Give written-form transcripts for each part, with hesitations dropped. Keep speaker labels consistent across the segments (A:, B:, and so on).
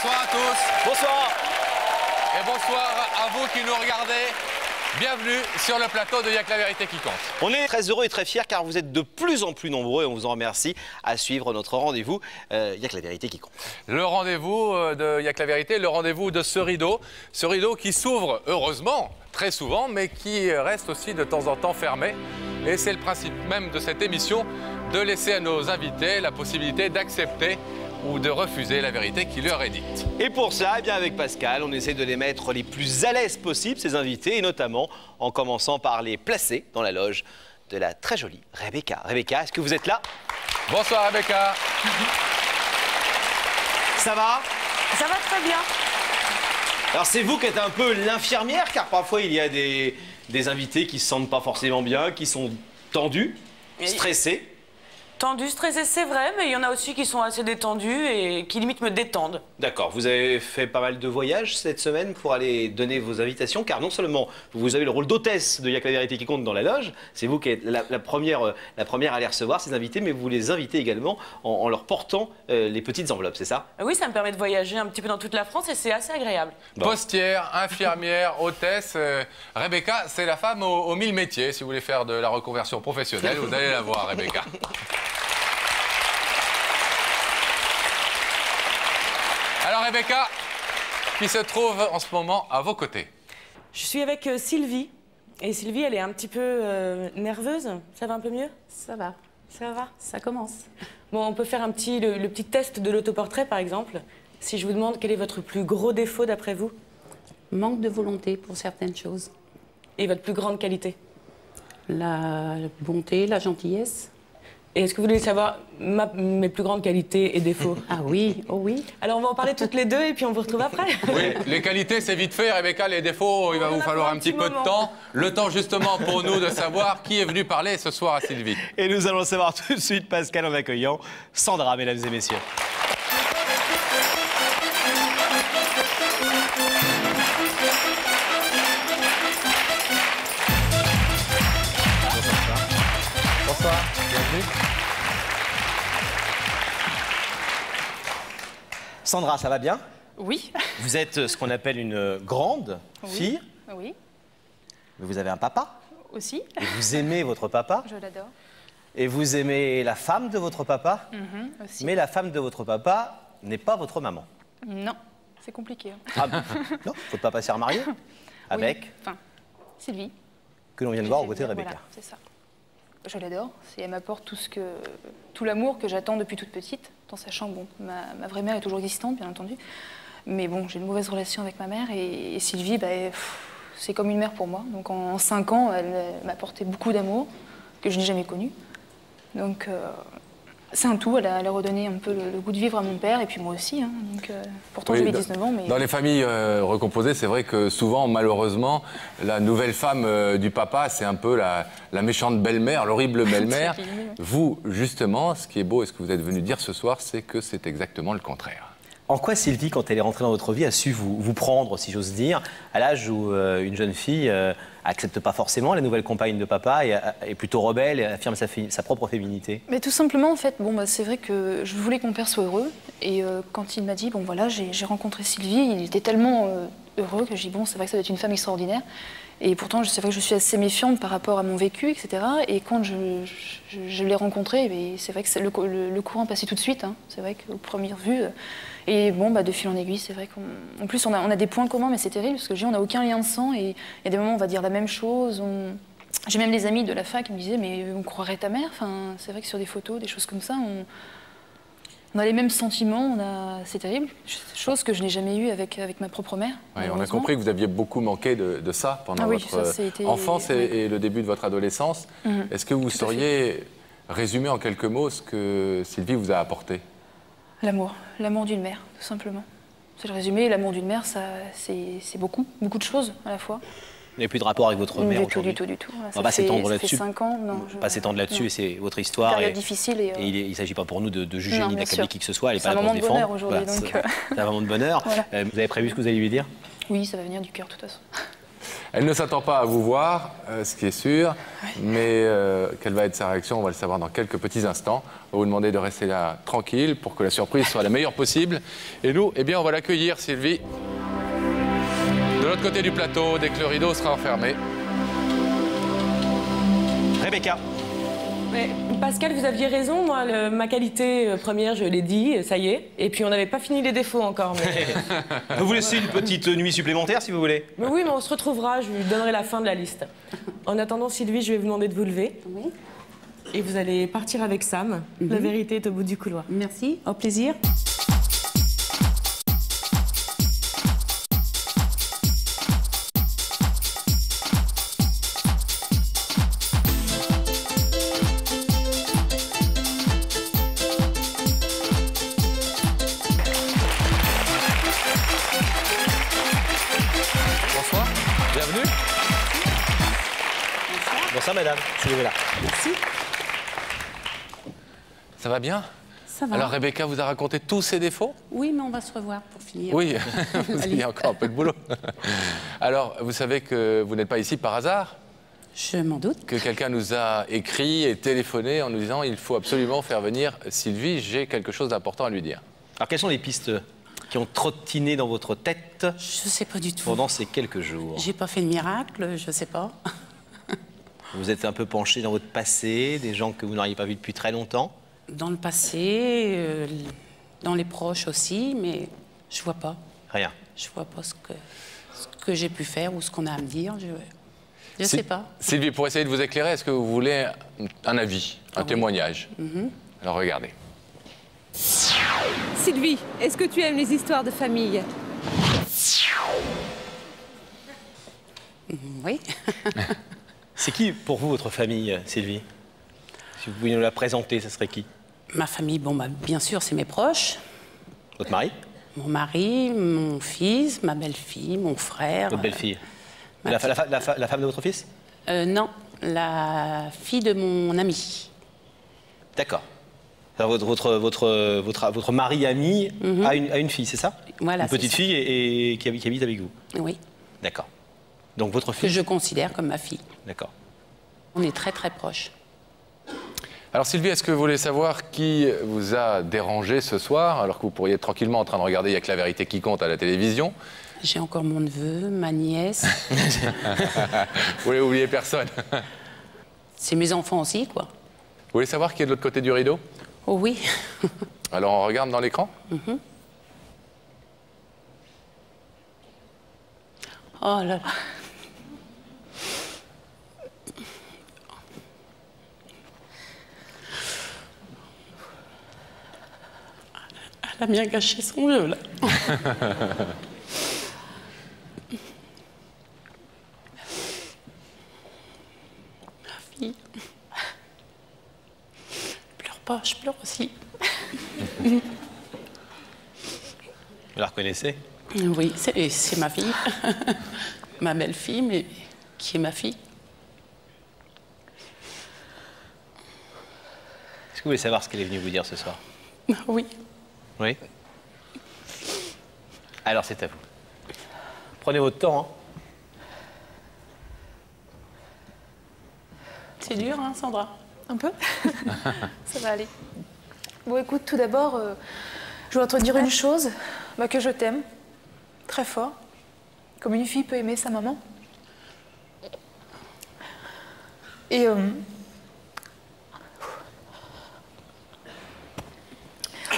A: Bonsoir à tous.
B: Bonsoir.
A: Et bonsoir à vous qui nous regardez. Bienvenue sur le plateau de Y'a que la vérité qui compte.
B: On est très heureux et très fiers car vous êtes de plus en plus nombreux et on vous en remercie à suivre notre rendez-vous Y'a que la vérité qui compte.
A: Le rendez-vous de Y'a que la vérité, le rendez-vous de ce rideau qui s'ouvre heureusement très souvent mais qui reste aussi de temps en temps fermé. Et c'est le principe même de cette émission de laisser à nos invités la possibilité d'accepter ou de refuser la vérité qui leur est dite.
B: Et pour ça, eh bien avec Pascal, on essaie de les mettre les plus à l'aise possible, ces invités, et notamment en commençant par les placer dans la loge de la très jolie Rebecca. Rebecca, est-ce que vous êtes là?
A: Bonsoir Rebecca.
B: Ça va?
C: Ça va très bien.
B: Alors c'est vous qui êtes un peu l'infirmière, car parfois il y a des invités qui se sentent pas forcément bien, qui sont tendus, stressés.
C: Tendu, stressé, c'est vrai, mais il y en a aussi qui sont assez détendus et qui limite me détendent.
B: D'accord, vous avez fait pas mal de voyages cette semaine pour aller donner vos invitations, car non seulement vous avez le rôle d'hôtesse de Y'a que la vérité qui compte dans la loge, c'est vous qui êtes la première à les recevoir, ces invités, mais vous les invitez également en leur portant les petites enveloppes, c'est ça?
C: Oui, ça me permet de voyager un petit peu dans toute la France et c'est assez agréable.
A: Bon. Postière, infirmière, hôtesse, Rebecca, c'est la femme aux 1000 métiers. Si vous voulez faire de la reconversion professionnelle, vous allez la voir, Rebecca. Alors Rebecca, qui se trouve en ce moment à vos côtés.
C: Je suis avec Sylvie. Et Sylvie, elle est un petit peu nerveuse. Ça va un peu mieux?
D: Ça va,
C: Ça va.
D: ça commence.
C: Bon, on peut faire le petit test de l'autoportrait, par exemple. Si je vous demande quel est votre plus gros défaut, d'après vous?
D: Manque de volonté pour certaines choses.
C: Et votre plus grande qualité?
D: La bonté, la gentillesse.
C: Et est-ce que vous voulez savoir mes plus grandes qualités et défauts?
D: Ah oui, oh oui.
C: Alors, on va en parler toutes les deux et puis on vous retrouve après.
A: Oui, les qualités, c'est vite fait. Rebecca, les défauts, il va vous falloir un petit peu de temps. Le temps, justement, pour nous de savoir qui est venu parler ce soir à Sylvie.
B: Et nous allons le savoir tout de suite, Pascal, en accueillant Sandra, mesdames et messieurs.
A: Bonsoir, bienvenue.
B: Sandra, ça va bien?
E: Oui.
B: Vous êtes ce qu'on appelle une grande fille,
E: Oui,
B: mais vous avez un papa,
E: aussi.
B: et vous aimez votre papa,
E: Je l'adore.
B: et vous aimez la femme de votre papa,
E: Aussi.
B: mais la femme de votre papa n'est pas votre maman.
E: Non, c'est compliqué. Hein.
B: Ah, non, votre papa s'est remarié avec,
E: Oui. Enfin, Sylvie.
B: que l'on vient de voir aux côtés de Rebecca.
E: Voilà, c'est ça. Je l'adore. Elle m'apporte tout l'amour que j'attends depuis toute petite, en sachant bon, ma vraie mère est toujours existante, bien entendu. Mais bon, j'ai une mauvaise relation avec ma mère et Sylvie, bah, c'est comme une mère pour moi. Donc en 5 ans, elle m'a apporté beaucoup d'amour que je n'ai jamais connu. Donc c'est un tout. Elle a redonné un peu le goût de vivre à mon père et puis moi aussi. Hein. Donc, pourtant,
A: Oui,
E: j'avais 19 ans. Mais...
A: Dans les familles recomposées, c'est vrai que souvent, malheureusement, la nouvelle femme du papa, c'est un peu la méchante belle-mère, l'horrible belle-mère. Vous, justement, ce qui est beau et ce que vous êtes venu dire ce soir, c'est que c'est exactement le contraire.
B: En quoi Sylvie, quand elle est rentrée dans votre vie, a su vous prendre, si j'ose dire, à l'âge où une jeune fille accepte pas forcément la nouvelle compagne de papa et est plutôt rebelle et affirme sa propre féminité?
E: Mais tout simplement, en fait, bon, bah, c'est vrai que je voulais que mon père soit heureux. Et quand il m'a dit, bon voilà, j'ai rencontré Sylvie, il était tellement heureux que j'ai dit, bon, c'est vrai que ça va être une femme extraordinaire. Et pourtant, c'est vrai que je suis assez méfiante par rapport à mon vécu, etc. Et quand je l'ai rencontré, c'est vrai que le courant passait tout de suite. Hein. C'est vrai qu'aux premières vues... Et bon, bah, de fil en aiguille, c'est vrai qu'en plus, on a des points communs, mais c'est terrible, parce que on n'a aucun lien de sang, et il y a des moments où on va dire la même chose. J'ai même des amis de la fac qui me disaient, mais on croirait ta mère. Enfin, c'est vrai que sur des photos, des choses comme ça, on a les mêmes sentiments, c'est terrible. Chose que je n'ai jamais eue avec ma propre mère.
A: Oui, on a compris que vous aviez beaucoup manqué de ça pendant votre enfance et le début de votre adolescence. Est-ce que vous sauriez résumer en quelques mots ce que Sylvie vous a apporté?
E: L'amour d'une mère, tout simplement. C'est le résumé, l'amour d'une mère, c'est beaucoup de choses à la fois.
B: Vous n'avez plus de rapport avec votre mère aujourd'hui?
E: Du tout.
B: On va pas s'étendre là-dessus.
E: Ça fait 5 ans, non.
B: On va pas s'étendre là-dessus, c'est votre histoire.
E: Période difficile. Et
B: il ne s'agit pas pour nous de juger
E: non,
B: ni d'accabler qui que ce soit. Elle n'est
E: c'est
B: pas là pour se défendre.
E: C'est un moment de bonheur aujourd'hui.
B: Voilà, c'est un moment de bonheur.
E: Voilà.
B: Vous avez prévu ce que vous allez lui dire?
E: Oui, ça va venir du cœur, de toute façon.
A: Elle ne s'attend pas à vous voir, ce qui est sûr, mais quelle va être sa réaction, on va le savoir dans quelques petits instants. On va vous demander de rester là tranquille pour que la surprise soit la meilleure possible. Et nous, eh bien, on va l'accueillir, Sylvie, de l'autre côté du plateau, dès que le rideau sera refermé.
B: Rebecca.
C: Mais, Pascal, vous aviez raison. Moi, ma qualité première, je l'ai dit, ça y est. Et puis, on n'avait pas fini les défauts encore. Mais...
B: Vous vous laissez une petite nuit supplémentaire, si vous voulez.
C: mais oui, mais on se retrouvera. Je lui donnerai la fin de la liste. En attendant, Sylvie, je vais vous demander de vous lever.
D: Oui.
C: Et vous allez partir avec Sam. La vérité est au bout du couloir.
D: Merci, au plaisir.
A: Bonsoir, bienvenue.
B: Bonsoir, madame, si vous êtes là.
D: Merci.
A: Ça va bien?
D: Ça va.
A: Alors, Rebecca vous a raconté tous ses défauts?
D: Oui, mais on va se revoir pour finir.
A: Oui, il y a encore un peu de boulot. Alors, vous savez que vous n'êtes pas ici par hasard?
D: Je m'en doute.
A: Que quelqu'un nous a écrit et téléphoné en nous disant il faut absolument faire venir Sylvie, j'ai quelque chose d'important à lui dire.
B: Alors, quelles sont les pistes qui ont trottiné dans votre tête
D: Je sais pas du tout.
B: pendant ces quelques jours?
D: J'ai pas fait de miracle, je sais pas.
B: Vous êtes un peu penché dans votre passé, des gens que vous n'auriez pas vus depuis très longtemps?
D: Dans le passé, dans les proches aussi, mais je vois pas.
B: Rien.
D: Je vois pas ce que j'ai pu faire ou ce qu'on a à me dire. Je sais pas.
A: Sylvie, pour essayer de vous éclairer, est-ce que vous voulez un avis, un
D: Oui.
A: témoignage? Alors regardez.
F: Sylvie, est-ce que tu aimes les histoires de famille?
D: Oui.
B: C'est qui pour vous votre famille, Sylvie? Si vous pouviez nous la présenter, ce serait qui?
D: Ma famille, bon, bah, bien sûr, c'est mes proches.
B: Votre mari?
D: Mon mari, mon fils, ma belle-fille, mon frère.
B: Votre belle-fille?
D: ma
B: La
D: fille.
B: femme de votre fils?
D: Non, la fille de mon ami.
B: D'accord. Alors, votre mari ami a une fille, c'est ça?
D: Voilà,
B: Une petite
D: c'est ça.
B: fille et qui habite avec vous?
D: Oui,
B: D'accord. Donc votre
D: que
B: fille?
D: je considère comme ma fille.
B: D'accord.
D: On est très très proches.
A: Alors Sylvie, est-ce que vous voulez savoir qui vous a dérangé ce soir, alors que vous pourriez être tranquillement en train de regarder Il n'y a que la vérité qui compte à la télévision?
D: J'ai encore mon neveu, ma nièce.
A: Vous voulez oublier personne?
D: C'est mes enfants aussi, quoi.
A: Vous voulez savoir qui est de l'autre côté du rideau?
D: Oh oui.
A: Alors on regarde dans l'écran?
D: Oh là là. Elle a bien caché son jeu, là. Ma fille. Pleure pas, je pleure aussi.
B: Vous la reconnaissez?
D: Oui, c'est ma fille. Ma belle-fille, mais qui est ma fille.
B: Est-ce que vous voulez savoir ce qu'elle est venue vous dire ce soir?
D: Oui.
B: Oui. Alors c'est à vous. Prenez votre temps. Hein.
D: C'est dur, hein, Sandra?
E: Un peu. Ça va aller. Bon, écoute, tout d'abord, je voudrais te dire une chose, que je t'aime, très fort, comme une fille peut aimer sa maman. Et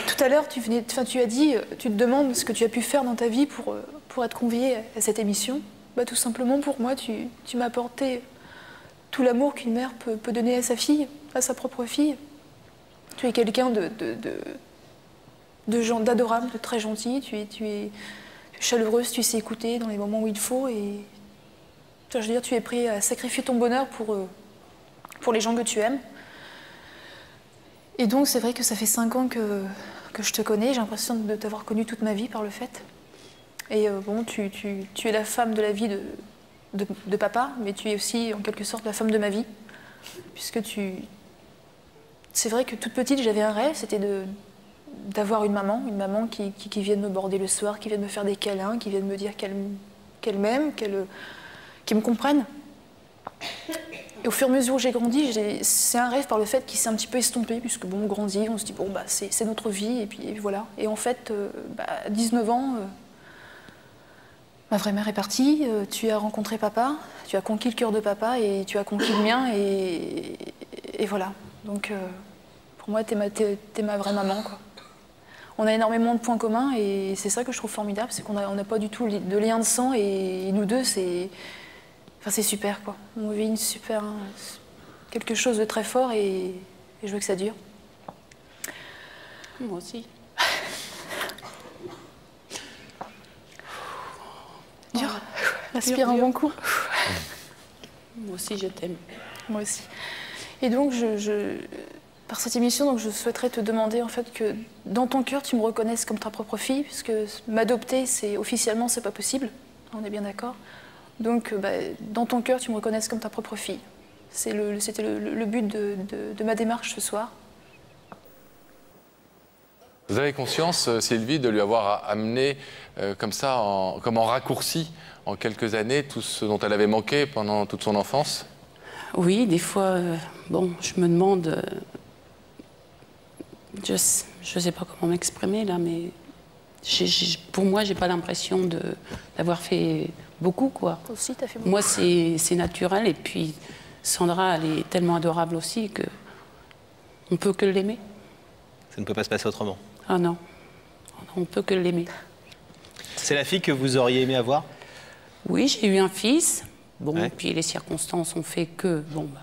E: tout à l'heure, tu as dit, tu te demandes ce que tu as pu faire dans ta vie pour être conviée à cette émission. Tout simplement, pour moi, tu m'as apporté tout l'amour qu'une mère peut donner à sa fille, à sa propre fille. Tu es quelqu'un d'adorable, de très gentil. Tu es chaleureuse, tu sais écouter dans les moments où il faut. Et je veux dire, tu es prêt à sacrifier ton bonheur pour les gens que tu aimes. Et donc, c'est vrai que ça fait 5 ans que je te connais. J'ai l'impression de t'avoir connue toute ma vie par le fait. Et bon, tu es la femme de la vie de papa, mais tu es aussi en quelque sorte la femme de ma vie. Puisque c'est vrai que toute petite, j'avais un rêve, c'était d'avoir une maman qui vienne me border le soir, qui vienne me faire des câlins, qui vienne me dire qu'elle m'aime, qui me comprennent. Et au fur et à mesure où j'ai grandi, c'est un rêve par le fait qu'il s'est un petit peu estompé, puisque bon, on grandit, on se dit, bon, bah, c'est notre vie, et puis voilà. Et en fait, à 19 ans, ma vraie mère est partie, tu as rencontré papa, tu as conquis le cœur de papa, et tu as conquis le mien, et voilà. Donc, pour moi, t'es ma vraie maman, quoi. On a énormément de points communs, et c'est ça que je trouve formidable, c'est qu'on n'a pas du tout de lien de sang, et nous deux, c'est super, quoi. On vit quelque chose de très fort, et je veux que ça dure.
D: Moi aussi.
E: Dur. Aspire un bon coup.
D: Moi aussi, je t'aime.
E: Moi aussi. Et donc, par cette émission, donc, je souhaiterais te demander en fait que dans ton cœur, tu me reconnaisses comme ta propre fille, puisque m'adopter, officiellement, c'est pas possible. On est bien d'accord. Donc, dans ton cœur, tu me reconnaisses comme ta propre fille. C'était le but de ma démarche ce soir.
A: Vous avez conscience, Sylvie, de lui avoir amené comme ça, comme en raccourci, en quelques années, tout ce dont elle avait manqué pendant toute son enfance?
D: Oui, des fois, bon, je me demande... je ne sais pas comment m'exprimer là, mais pour moi, j'ai pas l'impression d'avoir fait beaucoup, quoi.
E: Toi aussi, tu as fait beaucoup.
D: Moi, c'est naturel, et puis Sandra, elle est tellement adorable aussi que on peut que l'aimer.
B: Ça ne peut pas se passer autrement.
D: Ah non, on peut que l'aimer.
B: C'est la fille que vous auriez aimé avoir?
D: Oui, j'ai eu un fils. Bon,
B: Ouais.
D: puis les circonstances ont fait que, bon, bah,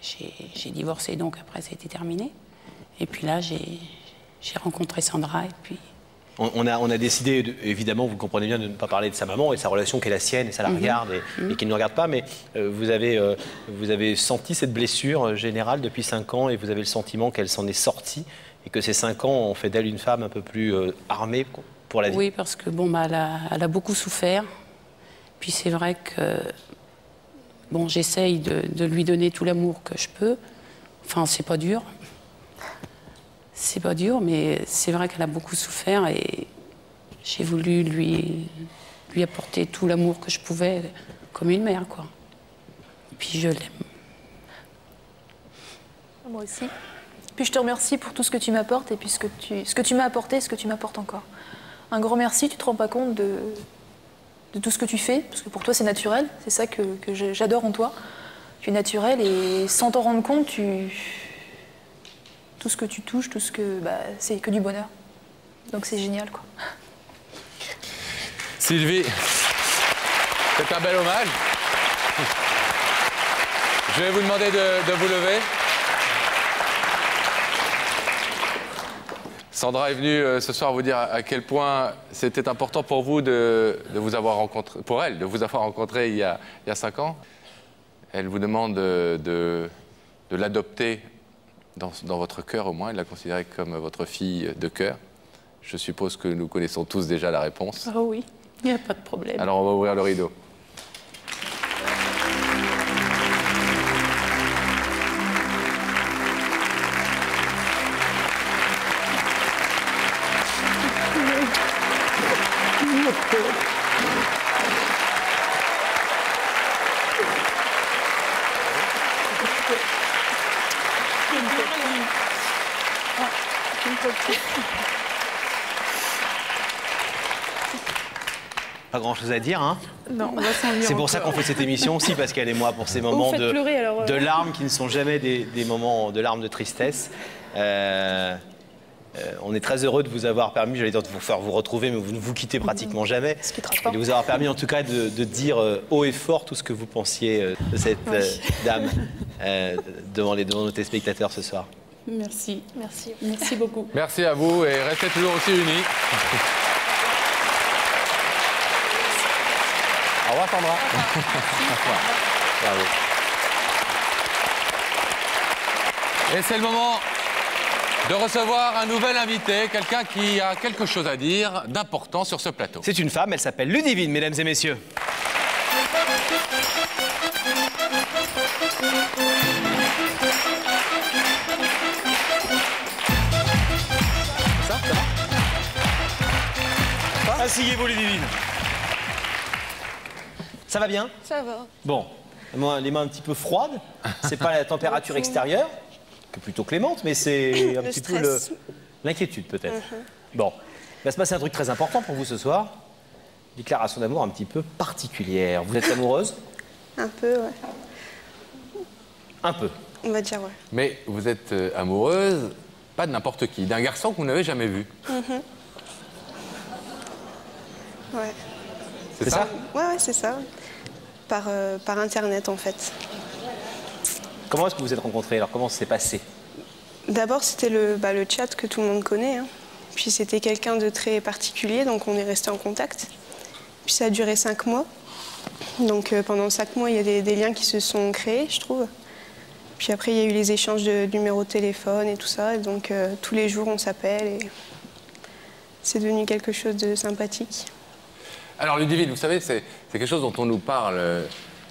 D: j'ai divorcé, donc après, ça a été terminé. Et puis là, j'ai rencontré Sandra, et puis...
B: On a décidé, évidemment, vous comprenez bien, de ne pas parler de sa maman et de sa relation qui est la sienne, et ça la regarde, et qui ne nous regarde pas, mais vous avez senti cette blessure générale depuis 5 ans, et vous avez le sentiment qu'elle s'en est sortie, et que ces 5 ans ont fait d'elle une femme un peu plus armée pour la vie.
D: Oui, parce que, bon, bah, elle a beaucoup souffert. Puis c'est vrai que, bon, j'essaye de lui donner tout l'amour que je peux. Enfin, c'est pas dur. C'est pas dur, mais c'est vrai qu'elle a beaucoup souffert, et j'ai voulu lui apporter tout l'amour que je pouvais, comme une mère, quoi. Et puis je l'aime.
E: Moi aussi. Puis je te remercie pour tout ce que tu m'apportes, et puis ce que tu m'as apporté, ce que tu m'apportes encore. Un grand merci, tu te rends pas compte de tout ce que tu fais, parce que pour toi c'est naturel, c'est ça que j'adore en toi. Tu es naturel, et sans t'en rendre compte, tout ce que tu touches, c'est que du bonheur. Donc c'est génial, quoi.
A: Sylvie, c'est un bel hommage. Je vais vous demander de vous lever. Sandra est venue ce soir vous dire à quel point c'était important pour vous de vous avoir rencontré, pour elle, de vous avoir rencontré il y a 5 ans. Elle vous demande de l'adopter dans votre cœur au moins, de la considérer comme votre fille de cœur. Je suppose que nous connaissons tous déjà la réponse.
D: Oh oui, il n'y a pas de problème.
A: Alors on va ouvrir le rideau.
B: Pas grand-chose à dire, hein?
F: Non, on va s'en
B: C'est pour ça qu'on fait cette émission aussi, parce qu'elle et moi, pour ces moments
F: faites pleurer, alors,
B: de larmes qui ne sont jamais des moments de larmes de tristesse. On est très heureux de vous avoir permis, j'allais dire de vous faire vous retrouver, mais vous ne vous quittez pratiquement jamais.
E: Ce qui te
B: Et de vous avoir permis en tout cas de dire haut et fort tout ce que vous pensiez de cette dame devant nos téléspectateurs ce soir.
D: Merci.
E: Merci.
D: Merci beaucoup.
A: Merci à vous et restez toujours aussi unis. Au revoir Sandra. Bravo. Et c'est le moment de recevoir un nouvel invité, quelqu'un qui a quelque chose à dire d'important sur ce plateau.
B: C'est une femme, elle s'appelle Ludivine, mesdames et messieurs. Asseyez-vous, Ludivine. Ça va bien?
G: Ça va.
B: Bon, moi, les mains un petit peu froides. C'est pas la température extérieure, qui est plutôt clémente, mais c'est un petit peu l'inquiétude peut-être. Bon, il va se passer un truc très important pour vous ce soir. Déclaration d'amour un petit peu particulière. Vous êtes amoureuse?
G: Un peu, ouais.
B: Un peu.
G: On va dire, ouais.
A: Mais vous êtes amoureuse, pas de n'importe qui, d'un garçon que vous n'avez jamais vu.
G: Ouais.
B: C'est ça?
G: Ouais, c'est ça. Par Internet, en fait.
B: Comment est-ce que vous vous êtes rencontrés? Alors, comment ça s'est passé?
G: D'abord, c'était le chat que tout le monde connaît. Hein. Puis c'était quelqu'un de très particulier, donc on est resté en contact. Puis ça a duré 5 mois. Donc pendant 5 mois, il y a des liens qui se sont créés, je trouve. Puis après, il y a eu les échanges de numéros de téléphone et tout ça. Et donc tous les jours, on s'appelle et c'est devenu quelque chose de sympathique.
A: Alors Ludivine, vous savez, c'est quelque chose dont on nous parle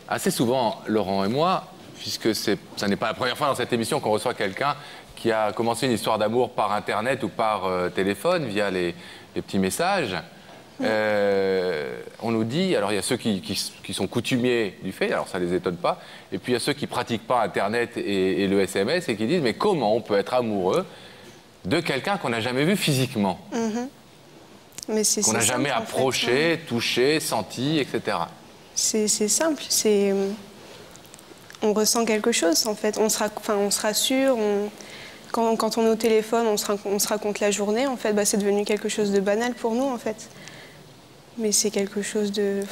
A: assez souvent, Laurent et moi, puisque ça n'est pas la première fois dans cette émission qu'on reçoit quelqu'un qui a commencé une histoire d'amour par Internet ou par téléphone, via les petits messages. On nous dit, alors il y a ceux qui sont coutumiers du fait, alors ça ne les étonne pas, et puis il y a ceux qui ne pratiquent pas Internet et le SMS et qui disent, mais comment on peut être amoureux de quelqu'un qu'on n'a jamais vu physiquement, qu'on n'a jamais approché, touché, senti, etc.
G: C'est simple, on ressent quelque chose en fait, on se rassure, quand on est au téléphone, on se raconte la journée, en fait, c'est devenu quelque chose de banal pour nous en fait. Mais c'est quelque chose de...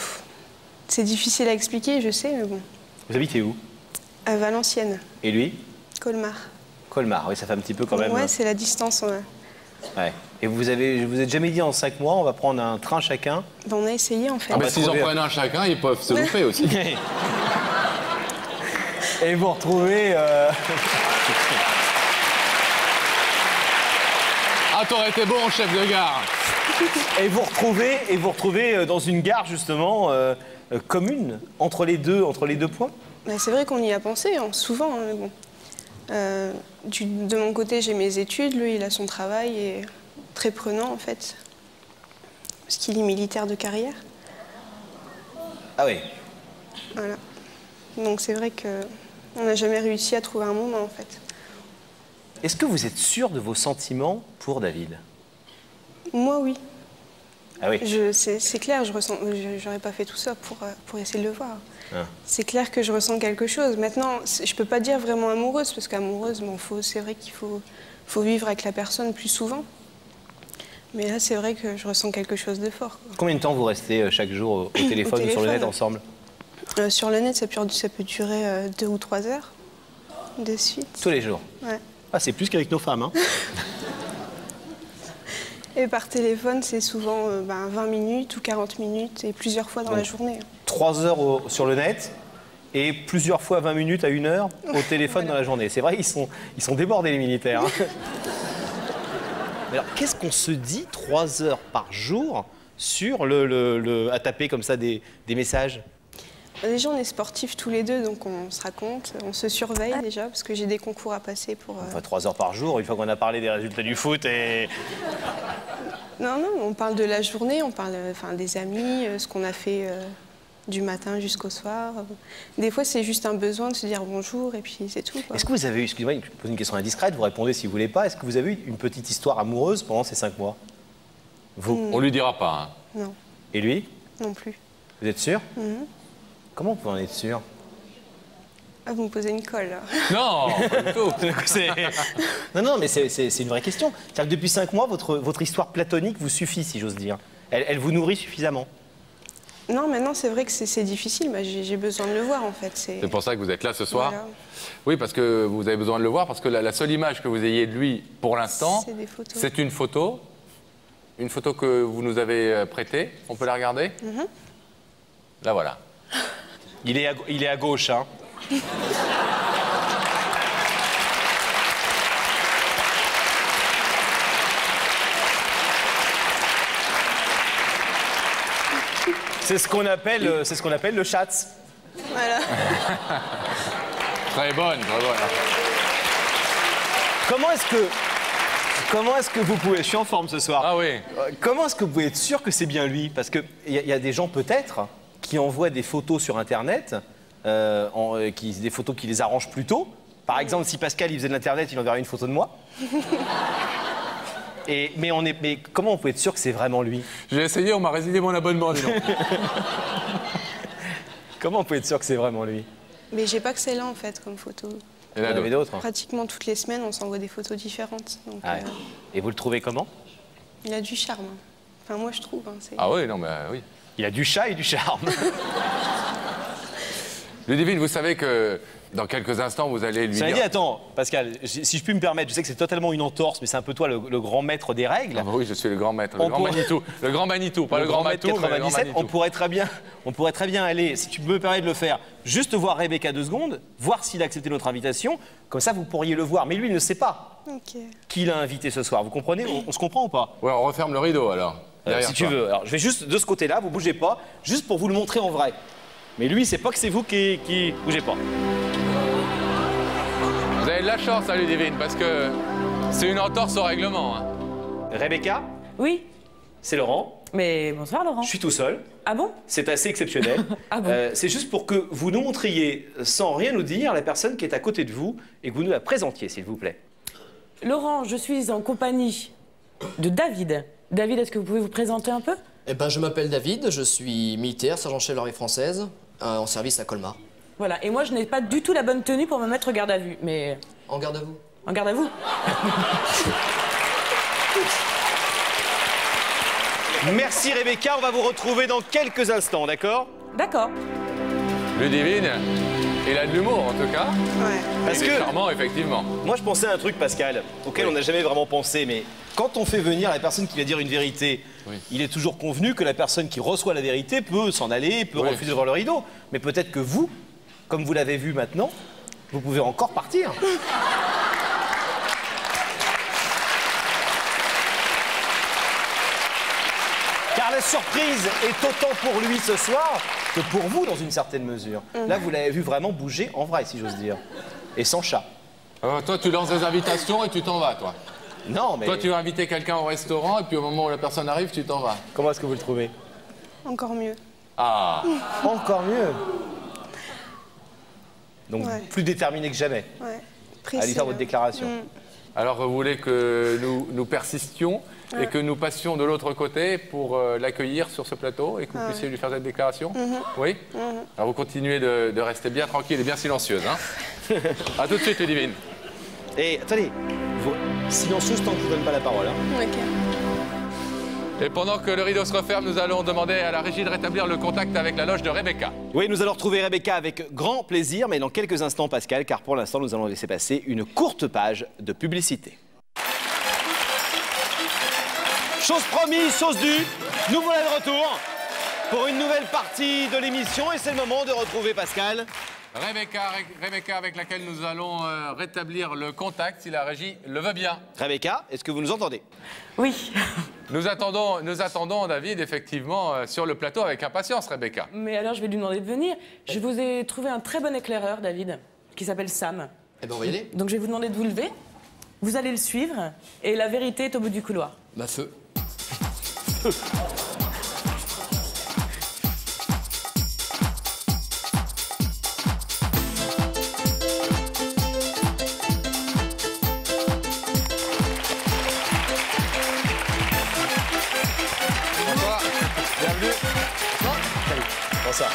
G: C'est difficile à expliquer, je sais, mais bon.
B: Vous habitez où?
G: À Valenciennes.
B: Et lui?
G: Colmar.
B: Colmar, oui, ça fait un petit peu quand même.
G: Ouais, c'est la distance. Ouais.
B: Ouais. Et vous êtes jamais dit en 5 mois, on va prendre un train chacun?
G: On a essayé en fait.
A: Ah, s'ils en prennent un chacun, ils peuvent se louper aussi.
B: Et vous retrouvez...
A: Ah, t'aurais été bon, chef de gare.
B: Et vous retrouvez dans une gare justement commune entre les deux points?
G: C'est vrai qu'on y a pensé, hein, souvent. Hein, mais bon. De mon côté, j'ai mes études, lui, il a son travail et très prenant en fait, parce qu'il est militaire de carrière.
B: Ah oui.
G: Voilà. Donc c'est vrai qu'on n'a jamais réussi à trouver un moment en fait.
B: Est-ce que vous êtes sûr de vos sentiments pour David?
G: Moi, oui.
B: Ah oui.
G: C'est clair, j'aurais pas fait tout ça pour essayer de le voir.
B: Ah.
G: C'est clair que je ressens quelque chose. Maintenant, je peux pas dire vraiment amoureuse, parce qu'amoureuse, c'est vrai qu'il faut vivre avec la personne plus souvent. Mais là, c'est vrai que je ressens quelque chose de fort. Quoi.
B: Combien de temps vous restez chaque jour au téléphone ou sur le net ensemble?
G: Sur le net, ça peut durer 2 ou 3 heures de suite.
B: Tous les jours?
G: Ouais.
B: Ah, c'est plus qu'avec nos femmes, hein.
G: Et par téléphone, c'est souvent 20 minutes ou 40 minutes et plusieurs fois dans la journée.
B: 3 heures sur le net et plusieurs fois 20 minutes à 1 heure au téléphone dans la journée. C'est vrai, ils sont débordés les militaires. Hein. Alors, qu'est-ce qu'on se dit 3 heures par jour sur à taper comme ça des messages?
G: Déjà, on est sportifs tous les deux, donc on se raconte, on se surveille déjà, parce que j'ai des concours à passer pour...
B: Enfin, 3 heures par jour, une fois qu'on a parlé des résultats du foot et...
G: Non, on parle de la journée, on parle des amis, ce qu'on a fait du matin jusqu'au soir. Des fois, c'est juste un besoin de se dire bonjour et puis c'est tout.
B: Est-ce que vous avez eu, excusez-moi, je pose une question indiscrète, vous répondez si vous voulez pas, est-ce que vous avez eu une petite histoire amoureuse pendant ces 5 mois? Vous?
A: On lui dira pas. Hein.
G: Non.
B: Et lui?
G: Non plus.
B: Vous êtes sûr? Comment vous pouvez en être sûr?
G: Ah, vous me posez une colle, là.
A: Non, pas du tout.
B: Non, mais c'est une vraie question. C'est-à-dire que depuis 5 mois, votre histoire platonique vous suffit, si j'ose dire. Elle vous nourrit suffisamment.
G: Non, maintenant, c'est vrai que c'est difficile. J'ai besoin de le voir, en fait.
A: C'est pour ça que vous êtes là ce soir.
G: Voilà.
A: Oui, parce que vous avez besoin de le voir, parce que la seule image que vous ayez de lui, pour l'instant, c'est une photo. Une photo que vous nous avez prêtée. On peut la regarder? La voilà.
B: Il est à gauche, hein. C'est ce qu'on appelle le chat.
G: Voilà.
A: Très bonne, très bonne.
B: Comment est-ce que vous pouvez... Je suis en forme ce soir.
A: Ah oui.
B: Comment est-ce que vous pouvez être sûr que c'est bien lui? Parce qu'il y a des gens peut-être qui envoient des photos sur Internet, des photos qui les arrangent plutôt. Par exemple, si Pascal il faisait de l'Internet, il enverrait une photo de moi. Mais comment on peut être sûr que c'est vraiment lui?
A: J'ai essayé, on m'a résilié mon abonnement, dis donc.
B: Comment on peut être sûr que c'est vraiment lui?
G: Mais j'ai pas que celle-là en fait comme photo.
B: Il y en avait d'autres. Hein.
G: Pratiquement toutes les semaines, on s'envoie des photos différentes. Donc,
B: Ouais. Et vous le trouvez comment?
G: il a du charme. Enfin, moi je trouve. Hein,
A: Ah oui, non, mais oui.
B: Il a du chat et du charme.
A: Ludivine, vous savez que dans quelques instants, vous allez lui
B: Cela
A: dire...
B: dit, attends, Pascal, si je puis me permettre, je sais que c'est totalement une entorse, mais c'est un peu toi le grand maître des règles.
A: Ah bah oui, je suis le grand maître,
B: On
A: le grand
B: pourrait-
A: Manitou. Le grand Manitou, pas le grand
B: maître
A: Matou, mais le grand
B: 97,
A: Manitou.
B: on pourrait très bien aller, si tu me permets de le faire, juste voir Rebecca 2 secondes, voir s'il a accepté notre invitation, comme ça vous pourriez le voir. Mais lui, il ne sait pas
G: Ok.
B: qui l'a invité ce soir. Vous comprenez? On se comprend ou pas?
A: Ouais, on referme le rideau alors. Derrière
B: Si tu
A: toi.
B: veux. Alors, je vais juste de ce côté-là, vous bougez pas, juste pour vous le montrer en vrai. Mais lui, c'est pas que c'est vous qui... Bougez pas.
A: Vous avez de la chance, hein, Ludivine, parce que c'est une entorse au règlement. Hein.
B: Rebecca,
C: Oui,
B: c'est Laurent.
C: mais bonsoir Laurent.
B: Je suis tout seul.
C: Ah bon?
B: C'est assez exceptionnel.
C: Ah bon?
B: C'est juste pour que vous nous montriez, sans rien nous dire, la personne qui est à côté de vous et que vous nous la présentiez, s'il vous plaît.
C: Laurent, je suis en compagnie de David. David, est-ce que vous pouvez vous présenter un peu?
H: Eh ben, je m'appelle David, je suis militaire, sergent-chef de l'armée française, en service à Colmar.
C: Voilà, et moi je n'ai pas du tout la bonne tenue pour me mettre garde à vue, mais...
H: En garde à vous.
C: En garde à vous?
B: Merci Rebecca, on va vous retrouver dans quelques instants, d'accord?
C: D'accord.
A: Ludivine, il a de l'humour en tout cas.
G: Ouais.
B: Parce
A: Il est
B: que
A: charmant, effectivement.
B: moi je pensais à un truc, Pascal, auquel on n'a jamais vraiment pensé, mais quand on fait venir la personne qui va dire une vérité, il est toujours convenu que la personne qui reçoit la vérité peut s'en aller, peut
A: Oui.
B: refuser de voir le rideau. Mais peut-être que vous, comme vous l'avez vu maintenant, vous pouvez encore partir. Car la surprise est autant pour lui ce soir que pour vous dans une certaine mesure. Là, vous l'avez vu vraiment bouger en vrai, si j'ose dire. Et sans chat.
A: Toi, tu lances des invitations et tu t'en vas, toi.
B: Non, mais
A: Toi, tu vas inviter quelqu'un au restaurant et puis au moment où la personne arrive, tu t'en vas.
B: comment est-ce que vous le trouvez?
G: Encore mieux.
A: Ah,
B: Encore mieux. Donc
G: Ouais.
B: plus déterminé que jamais.
G: Ouais.
B: Allez
G: Précis,
B: faire votre
G: là.
B: déclaration.
A: alors vous voulez que nous persistions et que nous passions de l'autre côté pour l'accueillir sur ce plateau et que vous puissiez lui faire cette déclaration? Oui. Alors vous continuez de rester bien tranquille et bien silencieuse. Hein. À tout de suite, Ludivine.
B: Et attendez, silencieuse tant que je vous donne pas la parole. Hein.
G: Ok.
A: Et pendant que le rideau se referme, nous allons demander à la régie de rétablir le contact avec la loge de Rebecca.
B: Oui, nous allons retrouver Rebecca avec grand plaisir, mais dans quelques instants, Pascal, car pour l'instant, nous allons laisser passer une courte page de publicité. Chose promise, chose due, nous voilà de retour pour une nouvelle partie de l'émission et c'est le moment de retrouver Pascal.
A: Rebecca avec laquelle nous allons rétablir le contact si la régie le veut bien.
B: Rebecca, est-ce que vous nous entendez?
C: Oui.
A: Nous attendons David effectivement sur le plateau avec impatience, Rebecca.
C: Mais alors je vais lui demander de venir. Je vous ai trouvé un très bon éclaireur, David, qui s'appelle Sam.
H: Eh ben, on va y aller.
C: Donc je vais vous demander de vous lever. Vous allez le suivre et la vérité est au bout du couloir.
H: Bah, feu.
A: Bonsoir, bienvenue.
B: Bonsoir.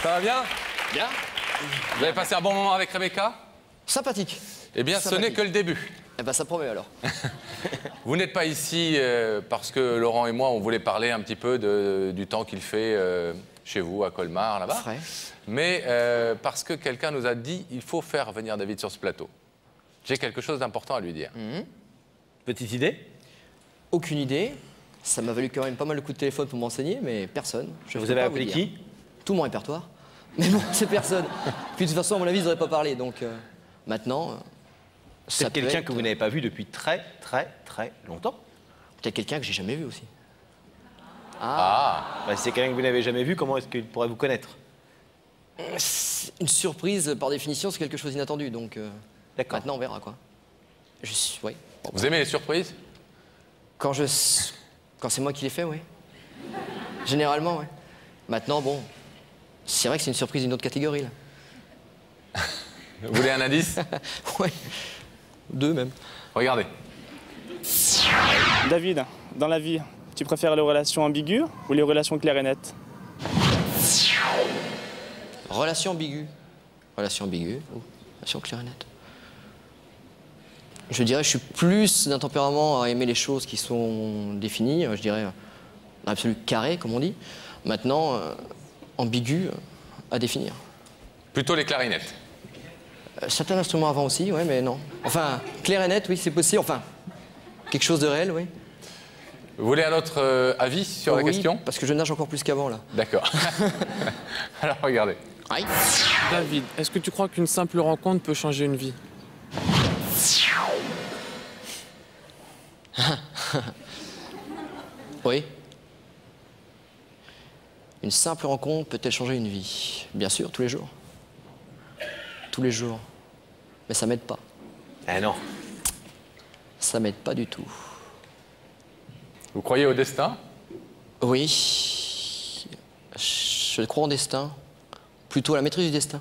A: Ça va bien?
B: Bien.
A: Vous avez passé un bon moment avec Rebecca?
H: Sympathique.
A: Eh bien, ce n'est
H: Sympathique.
A: que le début.
H: Eh ben, ça promet alors.
A: Vous n'êtes pas ici parce que Laurent et moi, on voulait parler un petit peu du temps qu'il fait chez vous, à Colmar, là-bas.
H: Frais.
A: Mais parce que quelqu'un nous a dit il faut faire venir David sur ce plateau. J'ai quelque chose d'important à lui dire.
B: Petite idée?
H: Aucune idée. Ça m'a valu quand même pas mal de coups de téléphone pour m'enseigner, mais personne. Je
B: Vous
H: peux
B: avez
H: pas
B: appelé
H: dire.
B: qui?
H: Tout mon répertoire. Mais bon, c'est personne. Puis de toute façon, à mon avis, ils n'auraient pas parlé. Donc maintenant,
B: C'est
H: ça peut
B: quelqu'un
H: être,
B: que vous n'avez pas vu depuis très longtemps.
H: peut-être quelqu'un que j'ai jamais vu aussi.
A: Ah,
B: Bah, si c'est quelqu'un que vous n'avez jamais vu, comment est-ce qu'il pourrait vous connaître?
H: Une surprise, par définition, c'est quelque chose d'inattendu. Donc
B: D'accord.
H: maintenant, on verra quoi. Ouais.
A: vous aimez les surprises?
H: Quand c'est moi qui l'ai fait, oui. Généralement, oui. Maintenant, bon, c'est vrai que c'est une surprise d'une autre catégorie, là.
A: Vous voulez un indice?
H: Ouais, 2 même.
A: Regardez.
I: David, dans la vie, tu préfères les relations ambiguës ou les relations claires et nettes?
H: Relation ambiguë. Relation ambiguë ou relation claire et nette. Je dirais que je suis plus d'un tempérament à aimer les choses qui sont définies, je dirais dans l'absolu carré, comme on dit. Maintenant, ambigu à définir.
A: Plutôt les clarinettes.
H: Certains instruments avant aussi, ouais, mais non. Enfin, clair et net, oui, c'est possible. Enfin, quelque chose de réel, oui.
A: Vous voulez un autre avis sur la
H: Oui,
A: question?
H: parce que je nage encore plus qu'avant, là.
A: D'accord. Alors, regardez.
H: Aïe.
I: David, est-ce que tu crois qu'une simple rencontre peut changer une vie?
H: Oui. Une simple rencontre peut-elle changer une vie? Bien sûr, tous les jours. Tous les jours. Mais ça m'aide pas.
B: Ah non.
H: Ça m'aide pas du tout.
A: Vous croyez au destin?
H: Oui. Je crois en destin. Plutôt à la maîtrise du destin.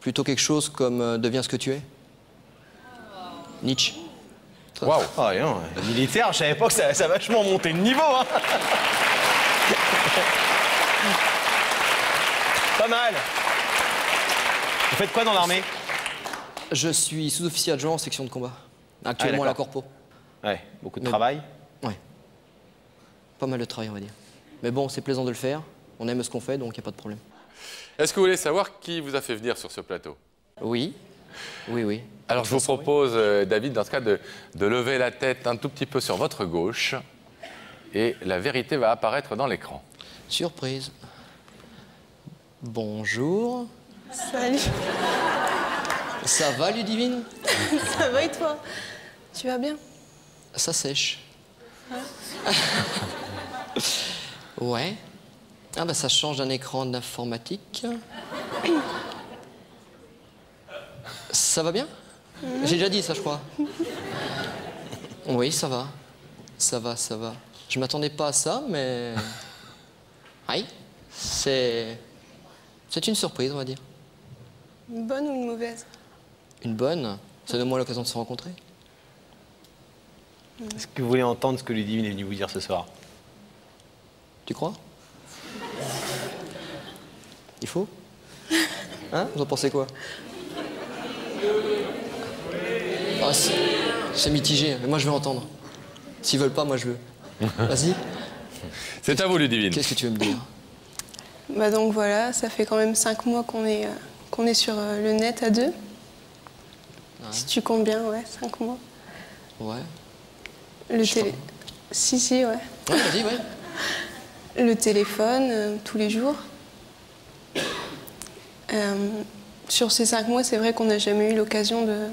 H: Plutôt quelque chose comme deviens ce que tu es. Nietzsche.
A: Waouh!
B: Oh non, militaire, je savais pas que ça a vachement monté de niveau. Hein. Pas mal. Vous faites quoi dans l'armée?
H: Je suis sous-officier adjoint en section de combat. Actuellement à la Corpo.
B: Ouais, beaucoup de travail.
H: Ouais. Pas mal de travail, on va dire. Mais bon, c'est plaisant de le faire. On aime ce qu'on fait, donc il n'y a pas de problème.
A: Est-ce que vous voulez savoir qui vous a fait venir sur ce plateau?
H: Oui. Oui, oui.
A: Alors, je vous propose, David, dans ce cas, de lever la tête un tout petit peu sur votre gauche. Et la vérité va apparaître dans l'écran.
H: Surprise. Bonjour.
G: Salut.
H: Ça va, Ludivine?
G: Ça va et toi? Tu vas bien?
H: Ça sèche. Ouais. Ah bah ça change d'un écran d'informatique. Ça va bien? J'ai déjà dit ça, je crois. Oui, ça va. Ça va, ça va. Je m'attendais pas à ça, mais... Aïe. C'est une surprise, on va dire.
G: Une bonne ou une mauvaise?
H: Une bonne. Ça donne moi l'occasion de se rencontrer.
B: Est-ce que vous voulez entendre ce que Ludivine est venue vous dire ce soir?
H: Tu crois? Il faut? Hein? Vous en pensez quoi? Ah, c'est mitigé, mais moi je veux entendre. S'ils veulent pas, moi je veux. Vas-y.
A: C'est à vous, Ludivine.
H: Qu'est-ce que tu veux me dire?
G: Bah donc voilà, ça fait quand même 5 mois qu'on est sur le net à deux.
H: Ouais.
G: Si tu comptes bien, ouais, 5 mois.
H: Ouais.
G: Le télé... Si, ouais.
H: Ouais, vas-y, ouais.
G: Le téléphone, tous les jours. Sur ces 5 mois, c'est vrai qu'on n'a jamais eu l'occasion de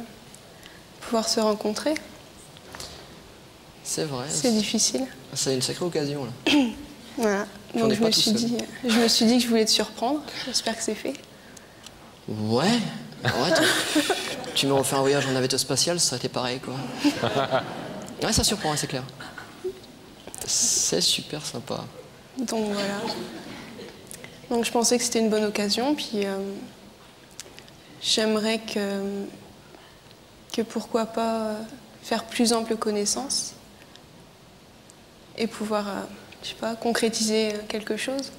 G: pouvoir se rencontrer.
H: C'est vrai.
G: C'est difficile.
H: C'est une sacrée occasion, là.
G: Voilà.
H: J'en
G: Donc
H: ai
G: je
H: pas
G: me
H: tout
G: suis
H: seul.
G: dit que je voulais te surprendre. J'espère que c'est fait.
H: Ouais. Ouais, tu me refais un voyage en navette spatiale, ça aurait été pareil, quoi. Ouais, ça surprend, c'est clair. C'est super sympa.
G: Donc voilà. Donc je pensais que c'était une bonne occasion, puis j'aimerais que pourquoi pas faire plus ample connaissance et pouvoir, je sais pas, concrétiser quelque chose.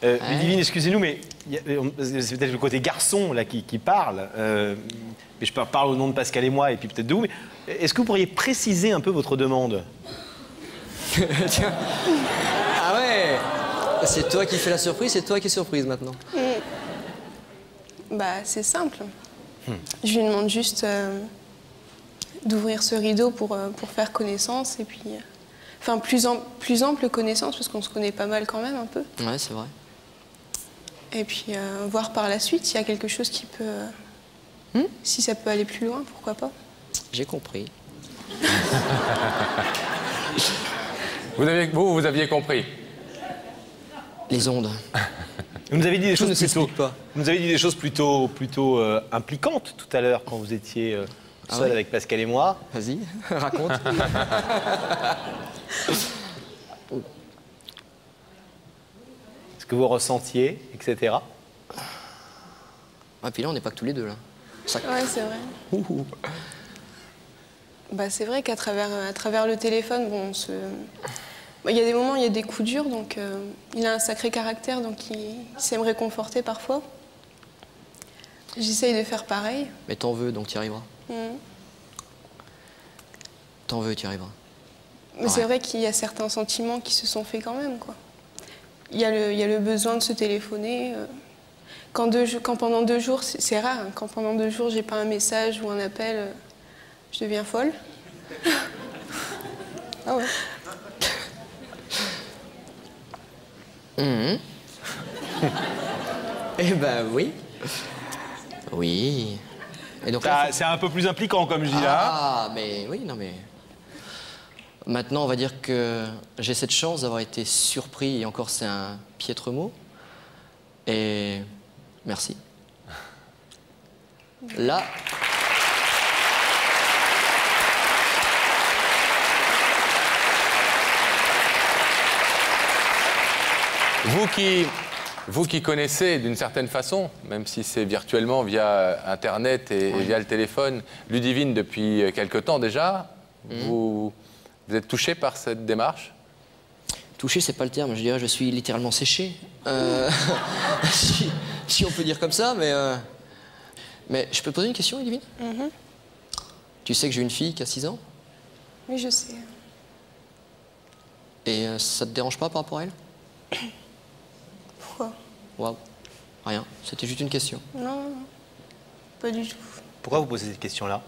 B: Ludivine, excusez-nous, mais c'est peut-être le côté garçon là qui parle. Mais je parle au nom de Pascal et moi, et puis peut-être de vous. Mais est-ce que vous pourriez préciser un peu votre demande?
H: Tiens. Ah ouais. C'est toi qui fais la surprise, c'est toi qui es surprise maintenant.
G: Bah c'est simple. Je lui demande juste d'ouvrir ce rideau pour faire connaissance et puis... Enfin, plus ample connaissance, parce qu'on se connaît pas mal quand même, un peu.
H: Ouais, c'est vrai.
G: Et puis, voir par la suite s'il y a quelque chose qui peut... Si ça peut aller plus loin, pourquoi pas.
H: J'ai compris.
A: Vous aviez compris?
H: Les ondes.
B: Vous nous avez dit des
H: Tout ne
B: choses plutôt...
H: s'explique pas.
B: Vous nous avez dit des choses plutôt impliquantes tout à l'heure, quand vous étiez
H: Ah
B: seul
H: ouais
B: avec Pascal et moi.
H: Vas-y, raconte.
B: Ce que vous ressentiez, etc.
H: Ah, puis là, on n'est pas que tous les deux, là. Ça...
G: Ouais, c'est vrai. Bah, c'est vrai qu'à travers le téléphone, bon, il y a des moments, il y a des coups durs, donc il a un sacré caractère, donc il sait me réconforter parfois. J'essaye de faire pareil.
H: Mais t'en veux, donc tu y arriveras. T'en veux, tu y arriveras.
G: Mais c'est vrai qu'il y a certains sentiments qui se sont faits quand même, quoi. Il y a le besoin de se téléphoner. Quand pendant 2 jours, c'est rare, hein, quand pendant 2 jours, j'ai pas un message ou un appel, je deviens folle. Ah ouais.
H: Eh ben oui. Oui. Et donc là,
B: C'est un peu plus impliquant, comme je dis là.
H: Ah, mais oui, non mais... Maintenant, on va dire que j'ai cette chance d'avoir été surpris, et encore c'est un piètre mot. Et merci. Là...
A: Vous qui connaissez d'une certaine façon, même si c'est virtuellement via Internet et via le téléphone, Ludivine depuis quelque temps déjà, vous êtes touché par cette démarche?
H: Touché, c'est pas le terme, je dirais je suis littéralement séché. Si on peut dire comme ça, mais je peux te poser une question, Ludivine? Tu sais que j'ai une fille qui a 6 ans?
G: Oui, je sais.
H: Et ça te dérange pas par rapport à elle?
G: Pourquoi?
H: Waouh. Rien, c'était juste une question.
G: Non, pas du tout.
B: Pourquoi vous posez cette question-là?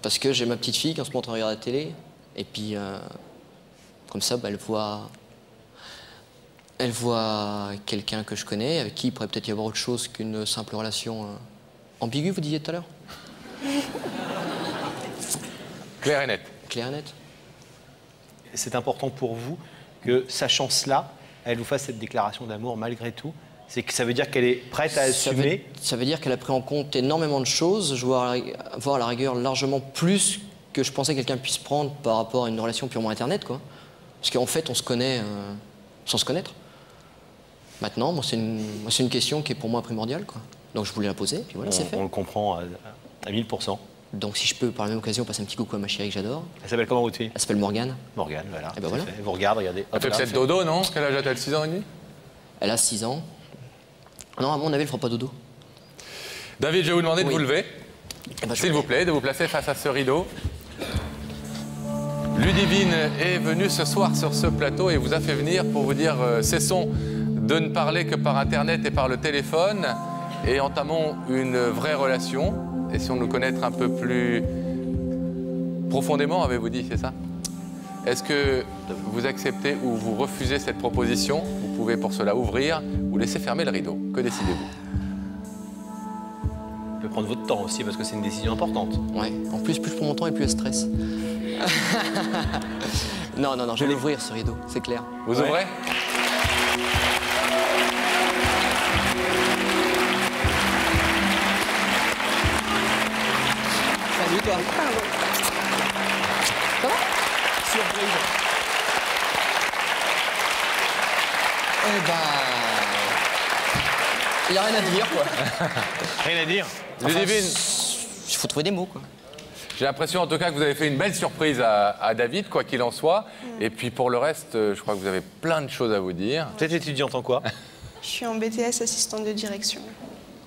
H: Parce que j'ai ma petite fille qui en ce moment regarde la télé, et puis comme ça, bah, elle voit quelqu'un que je connais, avec qui il pourrait peut-être y avoir autre chose qu'une simple relation ambiguë, vous disiez tout à l'heure?
A: Clair et net.
H: Clair et net.
B: C'est important pour vous que, sachant cela, elle vous fasse cette déclaration d'amour malgré tout. C'est que ça veut dire qu'elle est prête à assumer.
H: Ça veut dire qu'elle a pris en compte énormément de choses, voire à la rigueur largement plus que je pensais que quelqu'un puisse prendre par rapport à une relation purement Internet, quoi. Parce qu'en fait, on se connaît sans se connaître. Maintenant, moi, c'est une question qui est pour moi primordiale, quoi. Donc je voulais la poser, puis voilà, c'est fait.
B: On le comprend à 1000%.
H: Donc si je peux, par la même occasion, passer un petit coucou à ma chérie que j'adore.
B: Elle s'appelle comment, votre fille?
H: Elle s'appelle Morgane.
B: Morgane, voilà.
H: Et ben voilà.
B: Vous regardez.
A: Elle fait peut-être dodo, non? Quel âge a-t-elle? 6 ans et demi?
H: Elle a 6 ans. Non, à mon avis, elle fera pas dodo.
A: David, je vais vous demander de vous lever,
H: Eh ben,
A: s'il vous plaît, de vous placer face à ce rideau. Ludivine est venue ce soir sur ce plateau et vous a fait venir pour vous dire cessons de ne parler que par Internet et par le téléphone et entamons une vraie relation. Essayons de nous connaître un peu plus profondément, avez-vous dit, c'est ça? Est-ce que vous acceptez ou vous refusez cette proposition? Vous pouvez pour cela ouvrir ou laisser fermer le rideau. Que décidez-vous?
B: Vous pouvez prendre votre temps aussi parce que c'est une décision importante.
H: Ouais, en plus je prends mon temps et plus elle stresse. Non, je vais l'ouvrir ce rideau, c'est clair.
A: Vous ouvrez?
H: Salut toi. Ça va?
B: Surprise.
H: Eh ben... Il n'y a rien à dire, quoi.
B: Rien à dire.
A: Ludivine,
H: Il faut trouver des mots, quoi.
A: j'ai l'impression en tout cas que vous avez fait une belle surprise à David, quoi qu'il en soit. Et puis pour le reste, je crois que vous avez plein de choses à vous dire.
B: Vous êtes étudiante en quoi?
G: Je suis en BTS assistante de direction.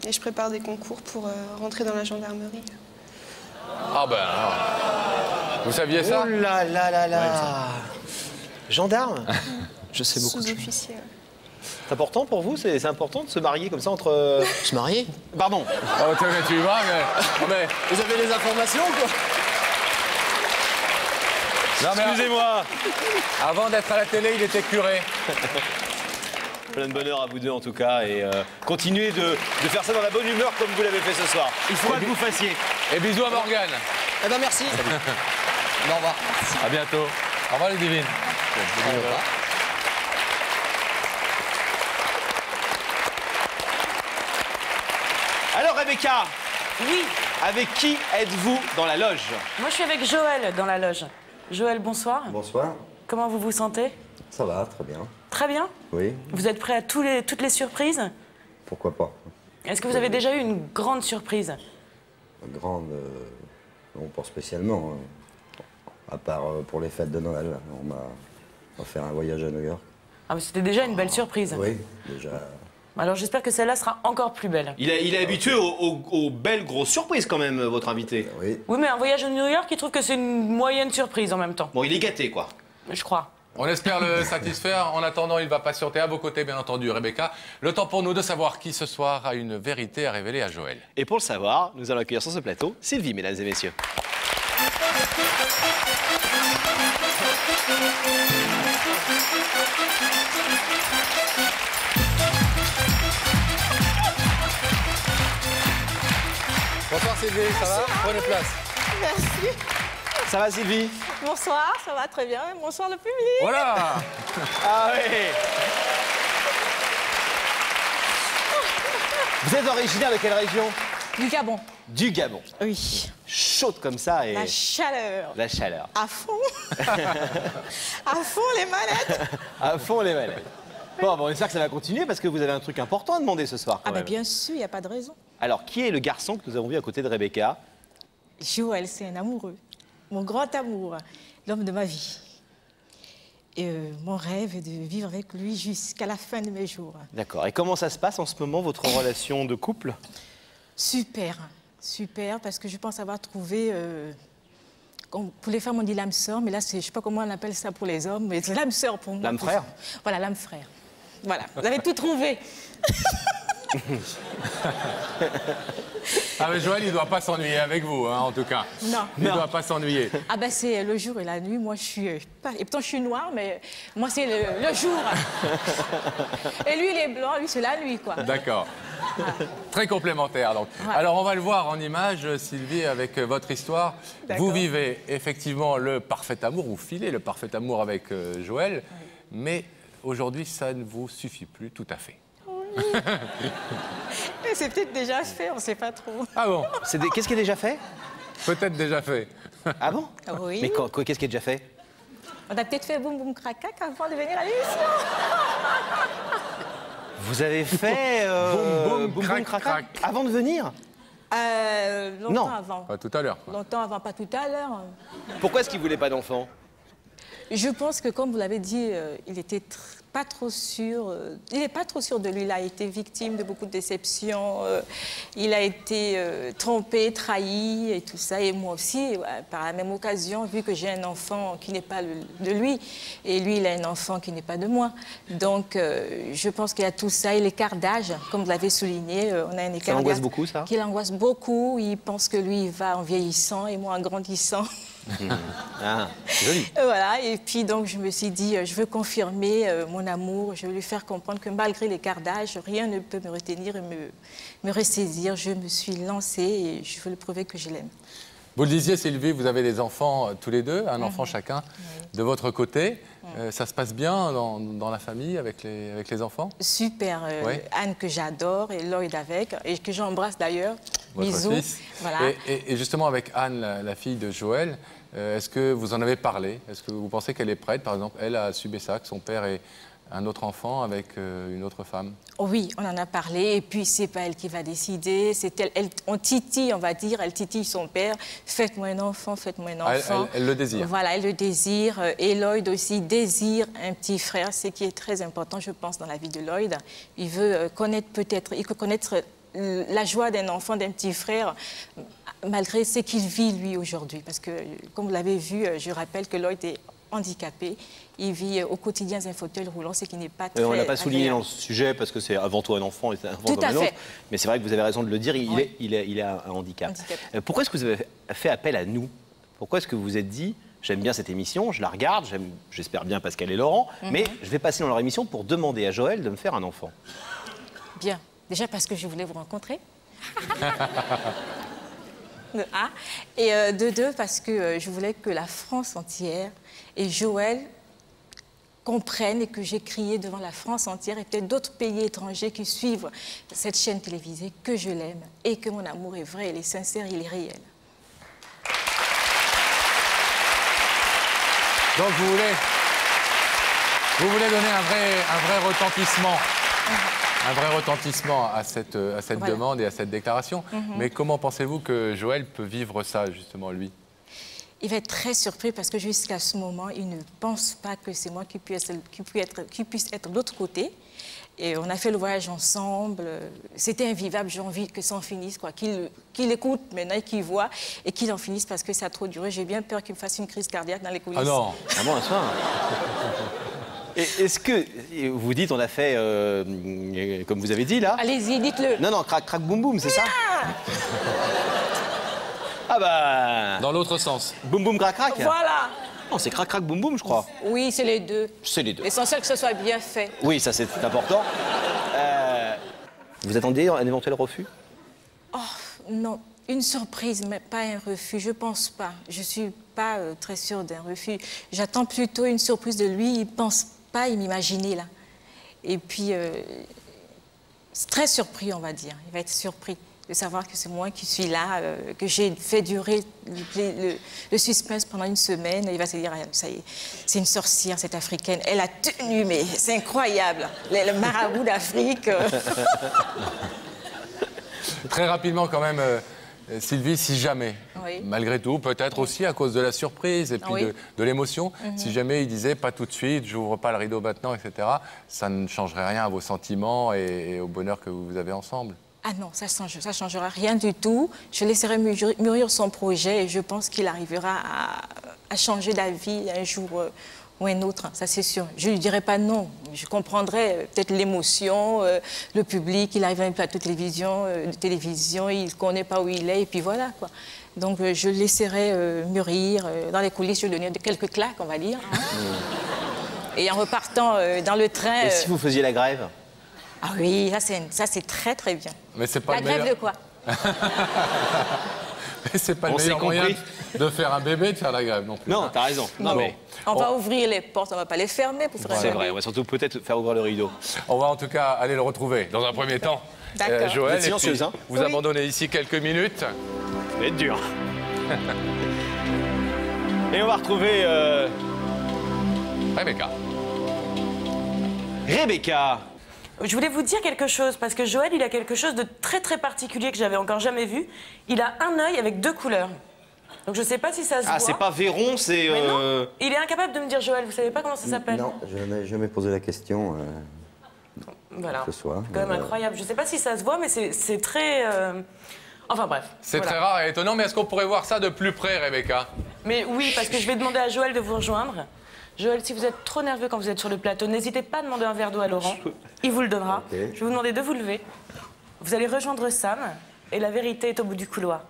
G: Et je prépare des concours pour rentrer dans la gendarmerie.
A: Ah ben, vous saviez ça?
B: Oh là là là là. Gendarme?
H: Je sais beaucoup.
G: Sous-officier.
B: C'est important pour vous? C'est important de se marier comme ça entre...
H: Se marier?
B: Pardon.
A: Oh, tu vois, mais...
H: Vous avez les informations, quoi?
A: Non, mais
B: Excusez-moi.
A: avant d'être à la télé, il était curé.
B: Plein de bonheur à vous deux en tout cas et continuez de faire ça dans la bonne humeur comme vous l'avez fait ce soir. Il faut que vous fassiez.
A: Et bisous à Morgane.
H: Eh ben merci. Bon, au revoir.
A: À bientôt. Au revoir Ludivine.
H: Au revoir.
B: Alors Rebecca,
C: Oui.
B: Avec qui êtes-vous dans la loge?
C: Moi, je suis avec Joël dans la loge. Joël, bonsoir.
J: Bonsoir.
C: Comment vous vous sentez?
J: Ça va, très bien.
C: Très bien.
J: Oui.
C: Vous êtes prêt à toutes les surprises?
J: Pourquoi pas?
C: Est-ce que vous avez déjà eu une grande surprise?
J: Grande, non, pas spécialement. À part pour les fêtes de Noël, on m'a offert un voyage à New York.
C: Ah, mais c'était déjà une belle surprise.
J: Oui, déjà.
C: Alors j'espère que celle-là sera encore plus belle.
B: Il est habitué aux belles grosses surprises quand même, votre invité.
J: Oui.
C: Oui, mais un voyage à New York, il trouve que c'est une moyenne surprise en même temps.
B: Bon, il est gâté, quoi.
C: Je crois.
A: On espère le satisfaire. En attendant, il va patienter à vos côtés, bien entendu, Rebecca. Le temps pour nous de savoir qui ce soir a une vérité à révéler à Joël.
B: Et pour le savoir, nous allons accueillir sur ce plateau Sylvie, mesdames et messieurs.
A: Bonsoir Sylvie, ça va? Prenez place.
K: Merci.
B: Ça va Sylvie?
K: Bonsoir, ça va très bien. Bonsoir le public.
A: Voilà.
B: Ah oui. Vous êtes originaire de quelle région?
K: Du Gabon.
B: Du Gabon.
K: Oui.
B: Chaude comme ça et...
K: La chaleur.
B: La chaleur.
K: À fond. À fond les manettes.
B: À fond les manettes. Bon, on espère que ça va continuer parce que vous avez un truc important à demander ce soir.
K: Ah ben bien sûr, il n'y a pas de raison.
B: Alors, qui est le garçon que nous avons vu à côté de Rebecca?
K: Joël, c'est un amoureux. Mon grand amour. L'homme de ma vie. Et mon rêve est de vivre avec lui jusqu'à la fin de mes jours.
B: D'accord. Et comment ça se passe en ce moment, votre relation de couple?
K: Super. Super, parce que je pense avoir trouvé... pour les femmes, on dit l'âme sœur, mais là, je ne sais pas comment on appelle ça pour les hommes, mais c'est l'âme sœur pour moi.
B: L'âme frère?
K: Voilà, l'âme frère. Voilà, vous avez tout trouvé.
A: Ah mais Joël, il ne doit pas s'ennuyer avec vous, hein, en tout cas.
K: Non.
A: Il ne doit pas s'ennuyer.
K: Ah ben c'est le jour et la nuit. Moi, je suis... et pourtant, je suis noire, mais moi, c'est le jour. Et lui, il est blanc, lui, c'est la nuit, quoi.
A: D'accord. Très complémentaire, donc.
K: Ouais.
A: Alors, on va le voir en image, Sylvie, avec votre histoire. Vous vivez effectivement le parfait amour, vous filez le parfait amour avec Joël, mais aujourd'hui, ça ne vous suffit plus tout à fait.
K: Et c'est peut-être déjà fait, on ne sait pas trop.
A: Ah bon?
B: Qu'est-ce qui est déjà fait?
A: Peut-être déjà fait.
B: Ah bon?
K: Oui.
B: Mais qu'est-ce qui est déjà fait?
K: On a peut-être fait boum boum cracac avant de venir à l'émission.
B: Vous avez fait
A: boum boum crac crac
B: avant de venir?
K: Longtemps
B: Non.
K: avant.
A: Pas tout à l'heure.
K: Longtemps avant, pas tout à l'heure.
B: Pourquoi est-ce qu'il voulait pas d'enfant?
K: Je pense que, comme vous l'avez dit, il était pas trop sûr. Il n'est pas trop sûr de lui. Il a été victime de beaucoup de déceptions. Il a été trompé, trahi et tout ça. Et moi aussi, par la même occasion, vu que j'ai un enfant qui n'est pas de lui, et lui, il a un enfant qui n'est pas de moi. Donc, je pense qu'il y a tout ça. Et l'écart d'âge, comme vous l'avez souligné, on a un écart d'âge.
B: Ça l'angoisse beaucoup, ça?
K: Qui l'angoisse beaucoup. Il pense que lui, il va en vieillissant et moi en grandissant.
B: Ah, joli.
K: Voilà, et puis donc je me suis dit, je veux confirmer mon amour, je veux lui faire comprendre que malgré l'écart d'âge, rien ne peut me retenir et me ressaisir. Je me suis lancée et je veux lui prouver que je l'aime.
A: Vous le disiez, Sylvie, vous avez des enfants tous les deux, un enfant chacun. De votre côté, ça se passe bien dans la famille avec les enfants?
K: Super. Anne que j'adore et Lloyd avec, et que j'embrasse d'ailleurs.
A: Votre
K: Bisous.
A: fils.
K: Voilà.
A: Et justement, avec Anne, la fille de Joël, est-ce que vous en avez parlé? Est-ce que vous pensez qu'elle est prête? Par exemple, elle a subi ça, que son père ait un autre enfant avec une autre femme?
K: Oui, on en a parlé, et puis c'est pas elle qui va décider, c'est elle, on titille, on va dire, elle titille son père, faites-moi un enfant, faites-moi un enfant.
A: Elle le désire.
K: Voilà, elle le désire, et Lloyd aussi désire un petit frère, ce qui est très important, je pense, dans la vie de Lloyd. Il veut connaître la joie d'un enfant, d'un petit frère, malgré ce qu'il vit lui aujourd'hui, parce que, comme vous l'avez vu, je rappelle que Lloyd est handicapé. Il vit au quotidien dans un fauteuil roulant, ce qui n'est pas très
B: On l'a pas souligné
K: agréable.
B: dans le sujet parce que c'est avant tout un enfant et c'est avant tout
K: Tout à
B: un autre.
K: fait.
B: Mais c'est vrai que vous avez raison de le dire, il a un handicap. Pourquoi est-ce que vous avez fait appel à nous? Pourquoi est-ce que vous vous êtes dit, j'aime bien cette émission, je la regarde, j'espère bien Pascal et Laurent, mais je vais passer dans leur émission pour demander à Joël de me faire un enfant?
K: Bien. Déjà parce que je voulais vous rencontrer. De un. Et de deux, parce que je voulais que la France entière et Joël comprenne et que j'ai crié devant la France entière et peut-être d'autres pays étrangers qui suivent cette chaîne télévisée, que je l'aime et que mon amour est vrai, il est sincère, il est réel.
A: Donc vous voulez donner un vrai retentissement. Un vrai retentissement à cette
K: Voilà.
A: demande et à cette déclaration. Mais comment pensez-vous que Joël peut vivre ça, justement, lui?
K: Il va être très surpris parce que jusqu'à ce moment, il ne pense pas que c'est moi qui puisse être de l'autre côté. Et on a fait le voyage ensemble. C'était invivable. J'ai envie que ça en finisse, quoi. Qu'il écoute maintenant et qu'il voit et qu'il en finisse parce que ça a trop duré. J'ai bien peur qu'il me fasse une crise cardiaque dans les coulisses.
A: Ah non.
B: Ah bon, ça. Est-ce que vous dites, on a fait, comme vous avez dit là?
K: Allez-y, dites-le.
B: Non, non, crac, crac, boum, boum, c'est ça? Ah bah...
A: Dans l'autre sens.
B: Boum, boum, crac, crac.
K: Voilà.
B: Non, c'est crac, crac, boum, boum, je crois.
K: Oui, c'est les deux.
B: C'est les deux.
K: L'essentiel que ce soit bien fait.
B: Oui, ça c'est important. Vous attendez un éventuel refus?
K: Oh, non. Une surprise, mais pas un refus. Je pense pas. Je suis pas très sûre d'un refus. J'attends plutôt une surprise de lui. Il pense pas, il m'imaginer là. Et puis, c'est très surpris, on va dire. Il va être surpris de savoir que c'est moi qui suis là, que j'ai fait durer le suspense pendant une semaine. Et il va se dire, ah, ça y est, c'est une sorcière, cette africaine. Elle a tenu, mais c'est incroyable. Le marabout d'Afrique.
A: Très rapidement, quand même, Sylvie, si jamais,
K: Oui.
A: malgré tout, peut-être aussi à cause de la surprise et puis
K: Oui.
A: de l'émotion, si jamais il disait pas tout de suite, j'ouvre pas le rideau maintenant, etc., ça ne changerait rien à vos sentiments et au bonheur que vous avez ensemble.
K: Ah non, ça changera rien du tout. Je laisserai mûrir son projet et je pense qu'il arrivera à changer d'avis un jour ou un autre, ça c'est sûr. Je ne lui dirai pas non. Je comprendrai peut-être l'émotion, le public, il arrive à un plateau de télévision, il ne connaît pas où il est et puis voilà quoi. Donc je le laisserai mûrir. Dans les coulisses, je lui donnerai quelques claques, on va dire. Hein. Et en repartant dans le train...
B: Et si vous faisiez la grève?
K: Ah oui, ça c'est très très bien.
A: Mais c'est pas
K: La
A: le
K: grève
A: meilleur...
K: de quoi?
A: Mais c'est pas le
B: On
A: meilleur
B: s'est
A: moyen
B: compris.
A: de faire un bébé, de faire la grève non plus.
B: Non, t'as raison. Non, mais
K: On va ouvrir les portes, on va pas les fermer pour faire un
B: c'est
K: bébé.
B: vrai, on va surtout peut-être faire ouvrir le rideau.
A: On va en tout cas aller le retrouver dans un premier temps.
K: D'accord.
B: Vous
A: Joël,
B: êtes silencieuse,
A: et puis,
B: hein?
A: vous abandonnez ici quelques minutes.
B: Ça va être dur. Et on va retrouver
A: Rebecca.
B: Rebecca.
C: Je voulais vous dire quelque chose, parce que Joël, il a quelque chose de très très particulier que j'avais encore jamais vu. Il a un œil avec deux couleurs. Donc je sais pas si ça se voit.
B: Ah, c'est pas Véron, c'est...
C: Mais non, il est incapable de me dire Joël, vous savez pas comment ça s'appelle?
J: Non, je n'ai jamais posé la question.
C: Voilà.
J: Ce soir.
C: C'est quand même incroyable. Je sais pas si ça se voit, mais c'est très... Enfin bref.
A: C'est
C: voilà.
A: très rare et étonnant, mais est-ce qu'on pourrait voir ça de plus près, Rebecca?
C: Mais oui, parce que je vais demander à Joël de vous rejoindre. Joël, si vous êtes trop nerveux quand vous êtes sur le plateau, n'hésitez pas à demander un verre d'eau à Laurent. Il vous le donnera.
J: Ok.
C: Je vais vous demander de vous lever. Vous allez rejoindre Sam et la vérité est au bout du couloir.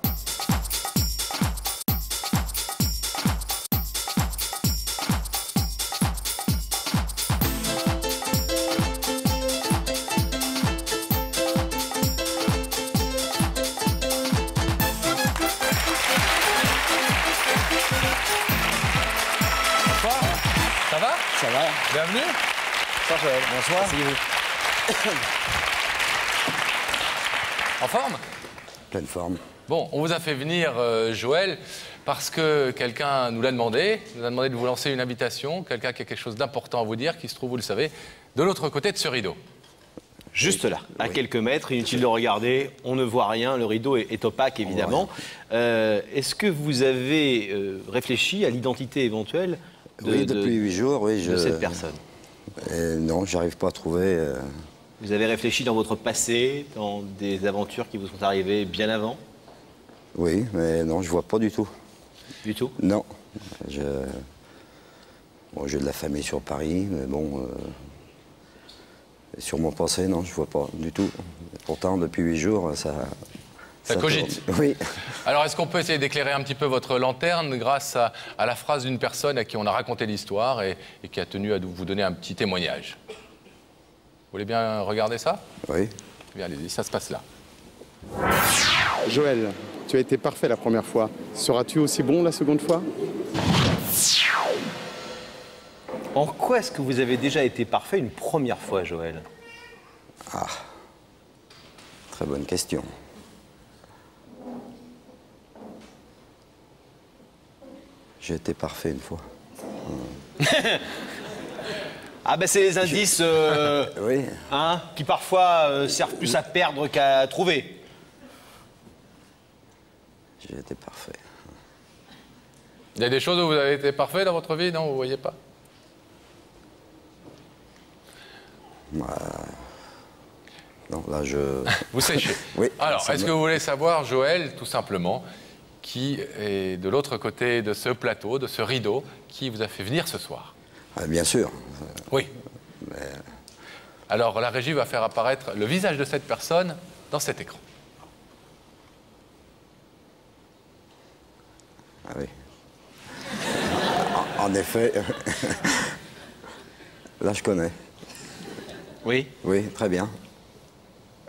A: Bonsoir. Ça va?
L: Ça va?
A: Bienvenue.
B: Bonsoir Joël.
L: Bonsoir.
B: Asseyez-vous.
A: En forme?
J: Pleine forme.
A: Bon, on vous a fait venir, Joël, parce que quelqu'un nous l'a demandé. Il nous a demandé de vous lancer une invitation. Quelqu'un qui a quelque chose d'important à vous dire, qui se trouve, vous le savez, de l'autre côté de ce rideau.
B: Juste là, à quelques mètres, inutile de regarder, on ne voit rien, le rideau est opaque évidemment. Est-ce que vous avez réfléchi à l'identité éventuelle
J: Oui, depuis 8 jours, oui.
B: de cette personne?
J: Non, j'arrive pas à trouver...
B: Vous avez réfléchi dans votre passé, dans des aventures qui vous sont arrivées bien avant?
J: Oui, mais non, je vois pas du tout.
B: Du tout?
J: Non. Bon, j'ai de la famille sur Paris, mais bon... Sur mon passé, non, je vois pas du tout. Pourtant, depuis 8 jours, ça
A: cogite.
J: tourne. Oui.
A: Alors, est-ce qu'on peut essayer d'éclairer un petit peu votre lanterne grâce à la phrase d'une personne à qui on a raconté l'histoire et qui a tenu à vous donner un petit témoignage? Vous voulez bien regarder ça?
J: Oui.
A: Bien, allez-y, ça se passe là.
M: Joël, tu as été parfait la première fois. Seras-tu aussi bon la seconde fois?
B: En quoi est-ce que vous avez déjà été parfait une première fois, Joël?
J: Ah, très bonne question. J'ai été parfait une fois.
B: Ah ben c'est les indices
J: oui.
B: Hein, qui parfois servent plus à perdre qu'à trouver.
J: J'ai été parfait.
A: Il y a des choses où vous avez été parfait dans votre vie, non? Vous ne voyez pas?
J: Non, là, je...
A: Vous séchez.
J: Oui.
A: Alors, est-ce que vous voulez savoir, Joël, tout simplement, qui est de l'autre côté de ce plateau, de ce rideau, qui vous a fait venir ce soir?
J: Ah, bien sûr.
A: Oui.
J: Mais...
A: Alors, la régie va faire apparaître le visage de cette personne dans cet écran.
J: Ah oui. En effet, là, je connais.
B: Oui?
J: Oui, très bien.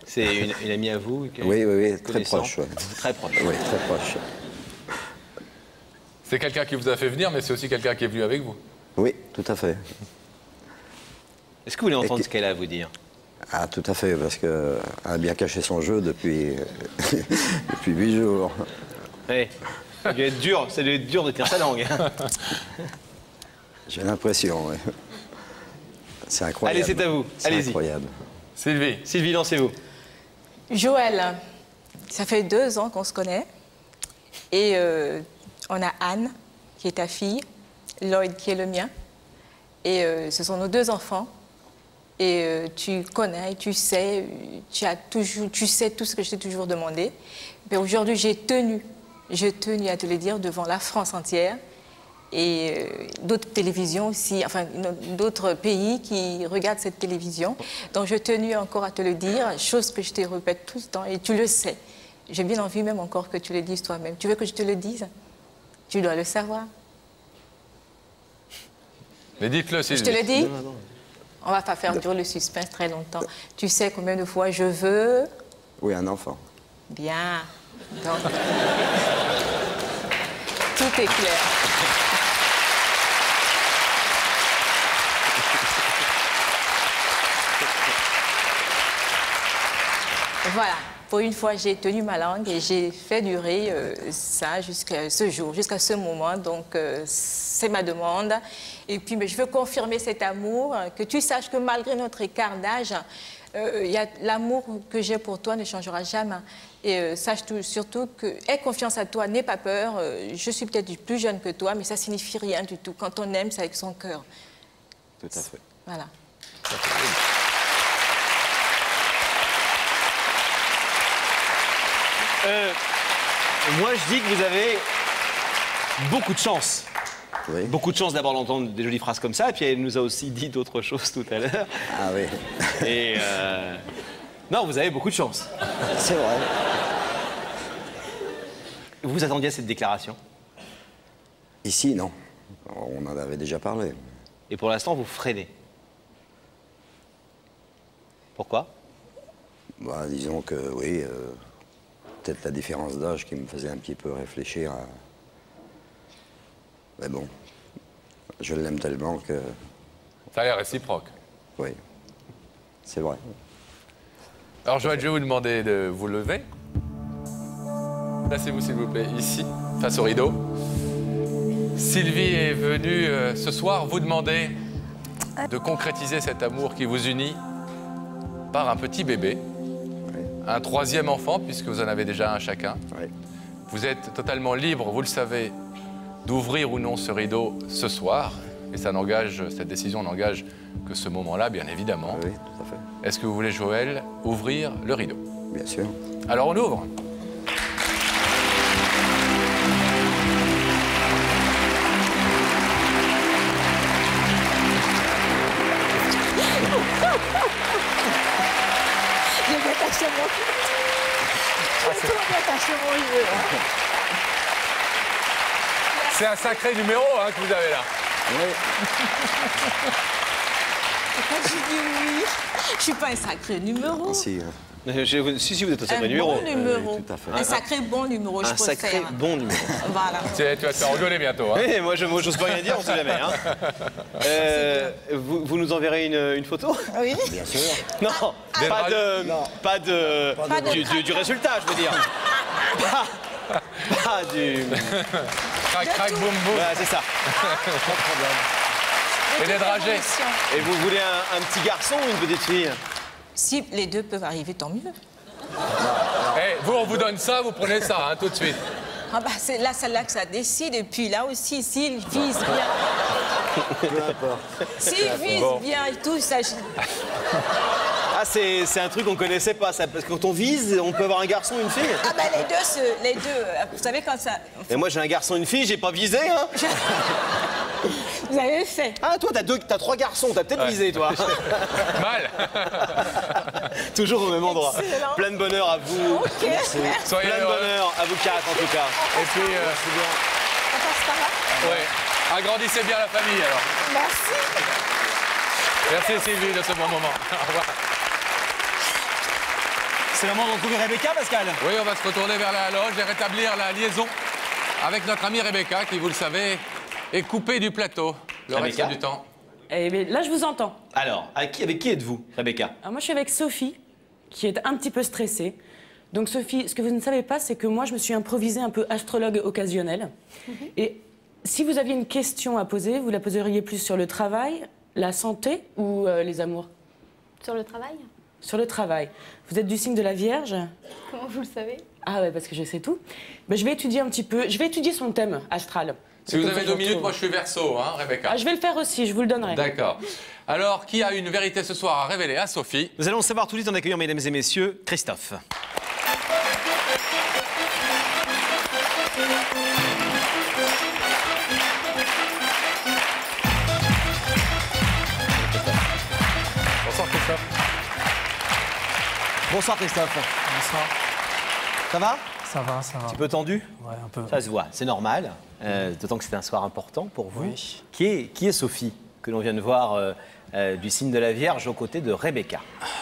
B: C'est une amie à vous?
J: Oui, très proche. Ouais.
B: Très proche.
J: Oui, très proche.
A: C'est quelqu'un qui vous a fait venir, mais c'est aussi quelqu'un qui est venu avec vous.
J: Oui, tout à fait.
B: Est-ce que vous voulez entendre ce qu'elle a à vous dire?
J: Ah, tout à fait, parce qu'elle a bien caché son jeu depuis, depuis 8 jours.
B: Oui. Ça doit être dur, de tenir sa langue.
J: J'ai l'impression, oui. C'est incroyable.
B: Allez, c'est à vous. Allez-y.
J: Incroyable.
B: Sylvie, lancez-vous.
K: Joël, ça fait 2 ans qu'on se connaît. Et on a Anne, qui est ta fille, Lloyd, qui est le mien. Et ce sont nos 2 enfants. Et tu connais, tu sais, tu sais tout ce que je t'ai toujours demandé. Mais aujourd'hui, j'ai tenu à te le dire devant la France entière. Et d'autres télévisions aussi, enfin d'autres pays qui regardent cette télévision. Donc je tenais encore à te le dire, chose que je te répète tout le temps, et tu le sais. J'ai bien envie même encore que tu le dises toi-même. Tu veux que je te le dise? Tu dois le savoir.
A: Mais dites-le, Sylvie.
K: Je te le dis?
B: Non.
K: On va pas faire durer le suspense très longtemps. Tu sais combien de fois je veux?
J: Oui, un enfant.
K: Bien. Donc, tout est clair. Voilà, pour une fois, j'ai tenu ma langue et j'ai fait durer ça jusqu'à ce jour, jusqu'à ce moment. Donc, c'est ma demande. Et puis, mais je veux confirmer cet amour, que tu saches que malgré notre écart d'âge, l'amour que j'ai pour toi ne changera jamais. Et sache surtout que aie confiance à toi, n'aie pas peur. Je suis peut-être plus jeune que toi, mais ça signifie rien du tout. Quand on aime, c'est avec son cœur.
J: Tout à fait.
K: Voilà.
B: Moi, je dis que vous avez beaucoup de chance.
J: Oui.
B: Beaucoup de chance d'abord d'entendre des jolies phrases comme ça, et puis elle nous a aussi dit d'autres choses tout à l'heure.
J: Ah oui.
B: Et non, vous avez beaucoup de chance.
J: C'est vrai.
B: Vous vous attendiez à cette déclaration?
J: Ici, non. On en avait déjà parlé.
B: Et pour l'instant, vous freinez. Pourquoi?
J: Bah, disons que oui, peut-être la différence d'âge qui me faisait un petit peu réfléchir à... Mais bon, je l'aime tellement que...
A: Ça a l'air réciproque.
J: Oui, c'est vrai.
A: Alors Joël, je vais vous demander de vous lever. Placez-vous s'il vous plaît ici, face au rideau. Sylvie est venue ce soir vous demander de concrétiser cet amour qui vous unit par un petit bébé, un 3e enfant, puisque vous en avez déjà un chacun.
J: Oui.
A: Vous êtes totalement libre, vous le savez, d'ouvrir ou non ce rideau ce soir. Et cette décision n'engage que ce moment-là, bien évidemment.
J: Oui, tout à fait.
A: Est-ce que vous voulez, Joël, ouvrir le rideau?
J: Bien sûr.
A: Alors on ouvre.
K: Je vais attacher mon jeu.
A: C'est un sacré numéro que vous avez là.
J: Oui.
K: Pourquoi j'ai dit oui? Je suis pas un sacré numéro.
J: Si,
B: Si, vous êtes au sacré
K: Un
B: numéro.
K: bon numéro.
J: tout à fait.
K: Un sacré bon numéro, je
B: Un
K: préfère.
B: sacré bon numéro.
K: Voilà.
A: Tu vas te faire rigoler bientôt. Hein.
B: Oui, moi, j'ose pas rien dire, on sait jamais. Hein. Vous nous enverrez une photo?
K: Oui.
J: Bien sûr.
B: Non, du résultat, je veux dire. Pas du...
A: Crac, crac, boum, boum.
B: Voilà, c'est ça. Pas de problème.
A: Et des dragées.
B: Et vous voulez un petit garçon ou une petite fille?
K: Si les deux peuvent arriver, tant mieux.
A: Eh, vous, on vous donne ça, vous prenez ça, hein, tout de suite.
K: Ah bah c'est là que ça décide. Et puis là aussi, s'il vise bien.
J: Peu importe.
K: S'il vise bien et tout, ça...
B: Ah, c'est un truc qu'on connaissait pas, ça, parce que quand on vise, on peut avoir un garçon ou une fille.
K: Ah bah les deux, vous savez quand ça...
B: Et moi j'ai un garçon et une fille, j'ai pas visé, hein.
K: Vous avez fait.
B: Ah, toi t'as 3 garçons, t'as peut-être visé, toi.
A: Mal.
B: Toujours au même endroit.
K: Excellent.
B: Plein de bonheur à vous.
K: Ok.
A: Soyez
B: Plein de
A: heureux.
B: bonheur à vous 4 en tout cas.
A: Et puis,
K: On passe par là.
A: ouais, agrandissez bien la famille, alors.
K: Merci.
A: Merci Sylvie de ce bon moment. Au revoir.
B: C'est le moment de retrouver Rebecca, Pascal.
A: Oui, on va se retourner vers la loge et rétablir la liaison avec notre amie Rebecca, qui, vous le savez, est coupée du plateau le
B: Rebecca
A: reste du temps.
C: Eh bien, là, je vous entends.
B: Alors, avec qui êtes-vous, Rebecca?
C: Alors, moi, je suis avec Sophie, qui est un petit peu stressée. Donc, Sophie, ce que vous ne savez pas, c'est que moi, je me suis improvisée un peu astrologue occasionnelle. Et si vous aviez une question à poser, vous la poseriez plus sur le travail, la santé ou les amours?
E: Sur le travail?
C: Sur le travail. Vous êtes du signe de la Vierge?
E: Comment vous le savez?
C: Ah ouais, parce que je sais tout. Ben, je vais étudier un petit peu, je vais étudier son thème astral.
A: Si vous
C: Comme
A: avez
C: ça,
A: 2
C: je
A: minutes,
C: retrouve.
A: moi je suis Verseau, hein, Rebecca.
C: Ah, je vais le faire aussi, je vous le donnerai.
A: D'accord. Alors, qui a une vérité ce soir à révéler à Sophie?
B: Nous allons le savoir tout de suite en accueillant, mesdames et messieurs, Christophe.
A: Bonsoir Christophe.
B: Bonsoir Christophe.
L: Bonsoir.
B: Ça va?
L: Ça va, ça va.
B: Un petit peu tendu?
L: Ouais, un peu.
B: Ça se voit, c'est normal. D'autant que c'était un soir important pour vous.
L: Oui.
B: Qui est Sophie, que l'on vient de voir du signe de la Vierge aux côtés de Rebecca?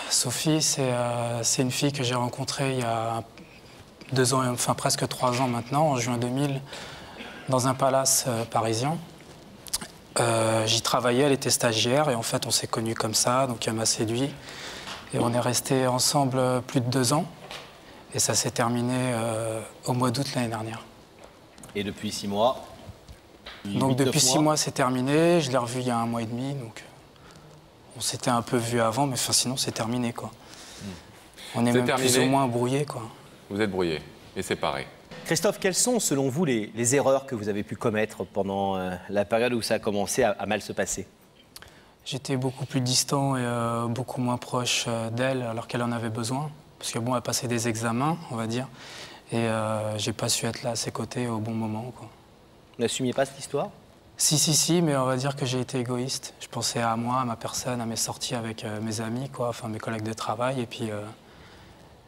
L: Sophie, c'est une fille que j'ai rencontrée il y a 2 ans, enfin presque 3 ans maintenant, en juin 2000, dans un palace parisien. J'y travaillais, elle était stagiaire et en fait on s'est connus comme ça, donc elle m'a séduit. Et on est restés ensemble plus de 2 ans. Et ça s'est terminé au mois d'août l'année dernière.
B: Et depuis 6 mois?
L: Donc depuis 6 mois, c'est terminé. Je l'ai revu il y a 1 mois et demi. Donc on s'était un peu vu avant, mais enfin, sinon c'est terminé, quoi. On est même plus ou moins brouillés, quoi.
A: Vous êtes brouillés et séparés.
B: Christophe, quelles sont selon vous les erreurs que vous avez pu commettre pendant la période où ça a commencé à mal se passer?
L: J'étais beaucoup plus distant et beaucoup moins proche d'elle alors qu'elle en avait besoin. Parce que bon, elle passait des examens, on va dire. Et j'ai pas su être là à ses côtés au bon moment, quoi.
B: Vous n'assumiez pas cette histoire?
L: Si, mais on va dire que j'ai été égoïste. Je pensais à moi, à ma personne, à mes sorties avec mes amis, quoi, enfin mes collègues de travail. Et puis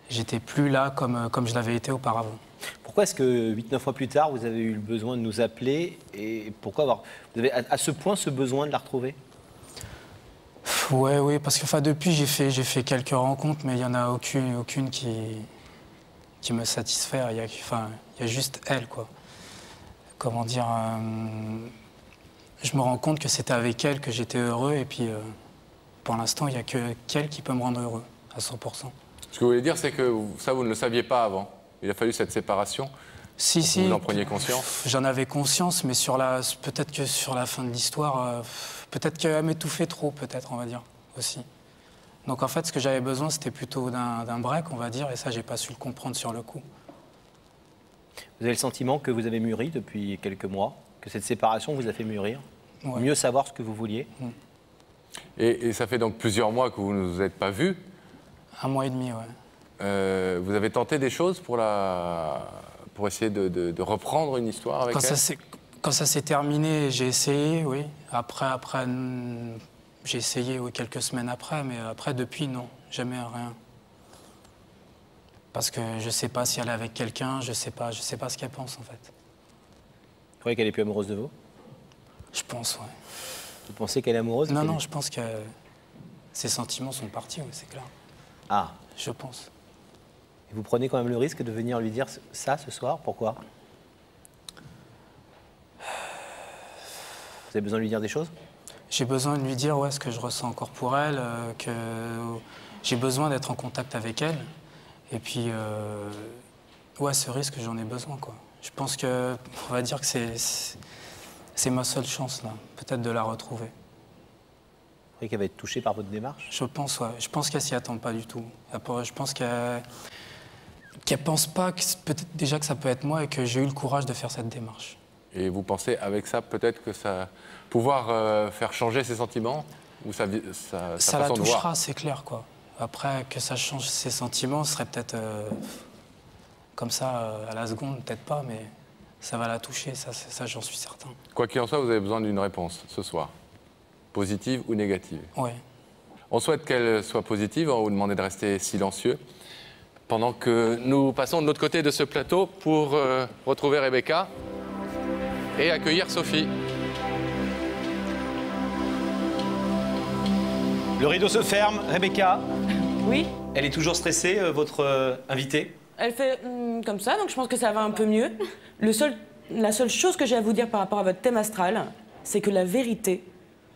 L: j'étais plus là comme je l'avais été auparavant.
B: Pourquoi est-ce que 8-9 mois plus tard, vous avez eu le besoin de nous appeler? Et pourquoi vous avez à ce point ce besoin de la retrouver?
L: Oui, parce que enfin, depuis, j'ai fait quelques rencontres, mais il n'y en a aucune qui me satisfait. Il y a juste elle, quoi. Comment dire je me rends compte que c'était avec elle que j'étais heureux, et puis pour l'instant, il n'y a qu'elle qui peut me rendre heureux, à 100%.
A: Ce que vous voulez dire, c'est que ça, vous ne le saviez pas avant. Il a fallu cette séparation.
L: Si.
A: Vous en preniez conscience?
L: J'en avais conscience, mais peut-être que sur la fin de l'histoire, peut-être qu'elle m'étouffait trop, peut-être, on va dire, aussi. Donc en fait, ce que j'avais besoin, c'était plutôt d'un break, on va dire, et ça, j'ai pas su le comprendre sur le coup.
B: Vous avez le sentiment que vous avez mûri depuis quelques mois, que cette séparation vous a fait mûrir,
L: ouais.
B: Mieux savoir ce que vous vouliez?
A: Et ça fait donc plusieurs mois que vous ne vous êtes pas vus?
L: 1 mois et demi, ouais.
A: Vous avez tenté des choses pour essayer de reprendre une histoire avec elle?
L: Quand ça s'est terminé, j'ai essayé, oui. Après, j'ai essayé quelques semaines après, mais après, depuis, non, jamais rien. Parce que je sais pas si elle est avec quelqu'un, je sais pas ce qu'elle pense, en fait.
B: Vous croyez qu'elle est plus amoureuse de vous?
L: Je pense, ouais.
B: Vous pensez qu'elle est amoureuse?
L: Non, je pense que ses sentiments sont partis, oui, c'est clair.
B: Ah.
L: Je pense.
B: Et vous prenez quand même le risque de venir lui dire ça ce soir? Pourquoi? Vous avez besoin de lui dire des choses?
L: J'ai besoin de lui dire ouais, ce que je ressens encore pour elle, que j'ai besoin d'être en contact avec elle. Et puis, ouais, ce risque, j'en ai besoin, quoi. Je pense que, on va dire que c'est ma seule chance, là, peut-être de la retrouver.
B: Vous croyez qu'elle va être touchée par votre démarche?
L: Je pense, ouais. Je pense qu'elle s'y attend pas du tout. Je pense qu'elle pense pas peut-être déjà que ça peut être moi et que j'ai eu le courage de faire cette démarche.
A: Et vous pensez avec ça peut-être que ça pouvoir faire changer ses sentiments ou sa
L: Ça
A: façon
L: la
A: de voir?
L: touchera, c'est clair, quoi. Après, que ça change ses sentiments, ce serait peut-être comme ça à la seconde, peut-être pas, mais ça va la toucher, ça j'en suis certain.
A: Quoi qu'il en soit, vous avez besoin d'une réponse ce soir, positive ou négative.
L: Oui.
A: On souhaite qu'elle soit positive, on va vous demander de rester silencieux pendant que nous passons de l'autre côté de ce plateau pour retrouver Rebecca et accueillir Sophie.
B: Le rideau se ferme. Rebecca?
C: Oui.
B: Elle est toujours stressée, votre invitée?
C: Elle fait comme ça, donc je pense que ça va un peu mieux. La seule chose que j'ai à vous dire par rapport à votre thème astral, c'est que la vérité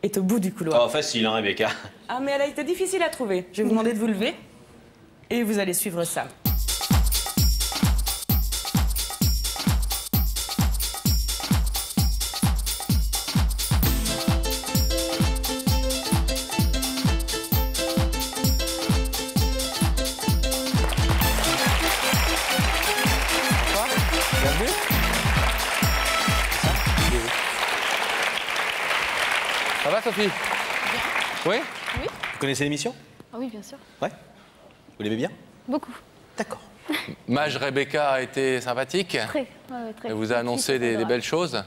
C: est au bout du couloir.
B: Oh, facile, hein, Rebecca.
C: Ah, mais elle a été difficile à trouver. Je vais vous demander de vous lever et vous allez suivre ça.
A: Ça va, Sophie? Oui?
E: Oui.
B: Vous connaissez l'émission?
E: Ah oui, bien sûr.
B: Ouais. Vous l'aimez bien?
E: Beaucoup.
B: D'accord.
A: Mage Rebecca a été sympathique?
E: Très, très.
A: Elle vous a annoncé des belles choses?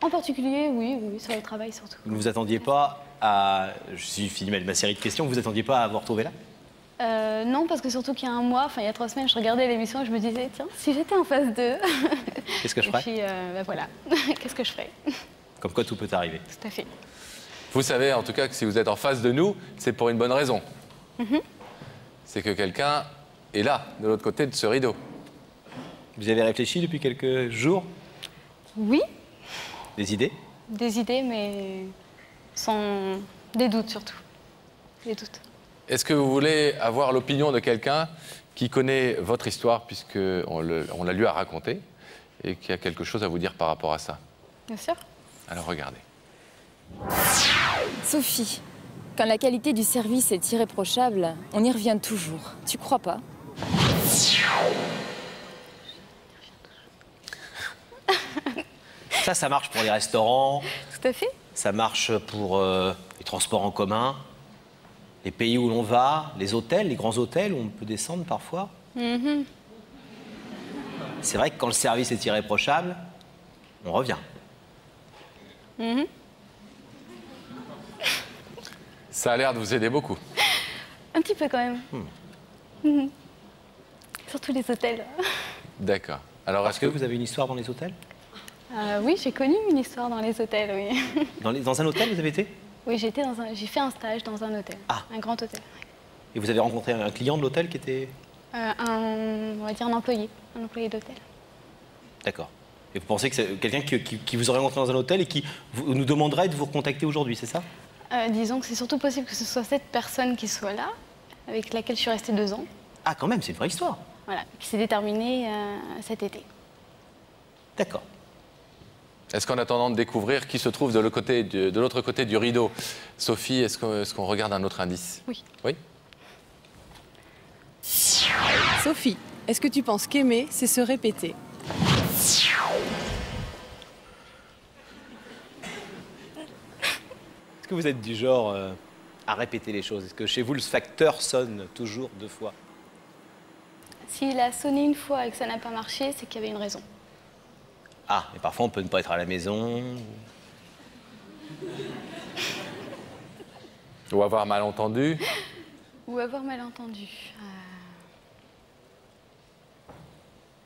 E: En particulier, oui, sur le travail surtout.
B: Vous ne vous attendiez pas à... Je suis fini ma série de questions. Vous ne vous attendiez pas à vous retrouver là?
E: Non, parce que surtout qu'il y a un mois, enfin il y a 3 semaines, je regardais l'émission et je me disais, tiens, si j'étais en phase 2...
B: Qu'est-ce que je ferais?
E: Et puis, voilà, qu'est-ce que je ferais?
B: Comme quoi tout peut arriver.
E: Tout à fait.
A: Vous savez en tout cas que si vous êtes en face de nous, c'est pour une bonne raison. C'est que quelqu'un est là, de l'autre côté de ce rideau.
B: Vous avez réfléchi depuis quelques jours?
E: Oui.
B: Des idées?
E: Des idées, mais sans... des doutes surtout. Des doutes.
A: Est-ce que vous voulez avoir l'opinion de quelqu'un qui connaît votre histoire, puisqu'on la lui a racontée, et qui a quelque chose à vous dire par rapport à ça?
E: Bien sûr.
A: Alors regardez.
N: Sophie, quand la qualité du service est irréprochable, on y revient toujours. Tu crois pas?
B: Ça marche pour les restaurants.
E: Tout à fait.
B: Ça marche pour les transports en commun, les pays où l'on va, les hôtels, les grands hôtels où on peut descendre parfois. C'est vrai que quand le service est irréprochable, on revient.
A: Ça a l'air de vous aider beaucoup.
E: Un petit peu quand même. Surtout les hôtels.
A: D'accord. Alors,
B: est-ce que vous avez une histoire dans les hôtels?
E: Oui, j'ai connu une histoire dans les hôtels, oui.
B: Dans un hôtel, vous avez été?
E: Oui, j'ai fait un stage dans un hôtel, un grand hôtel.
B: Et vous avez rencontré un client de l'hôtel qui était...
E: on va dire un employé d'hôtel.
B: D'accord. Et vous pensez que c'est quelqu'un qui vous aurait rencontré dans un hôtel et qui nous demanderait de vous recontacter aujourd'hui, c'est ça?
E: Disons que c'est surtout possible que ce soit cette personne qui soit là, avec laquelle je suis restée 2 ans.
B: Ah, quand même, c'est une vraie histoire.
E: Voilà, qui s'est déterminée cet été.
B: D'accord.
A: Est-ce qu'en attendant de découvrir qui se trouve de l'autre côté du rideau, Sophie, est-ce qu'on regarde un autre indice?
E: Oui.
A: Oui?
F: Sophie, est-ce que tu penses qu'aimer, c'est se répéter?
B: Est-ce que vous êtes du genre à répéter les choses? Est-ce que chez vous, le facteur sonne toujours 2 fois?
E: S'il a sonné une fois et que ça n'a pas marché, c'est qu'il y avait une raison.
B: Ah, mais parfois on peut ne pas être à la maison.
A: Ou avoir mal entendu.
E: Ou avoir mal entendu.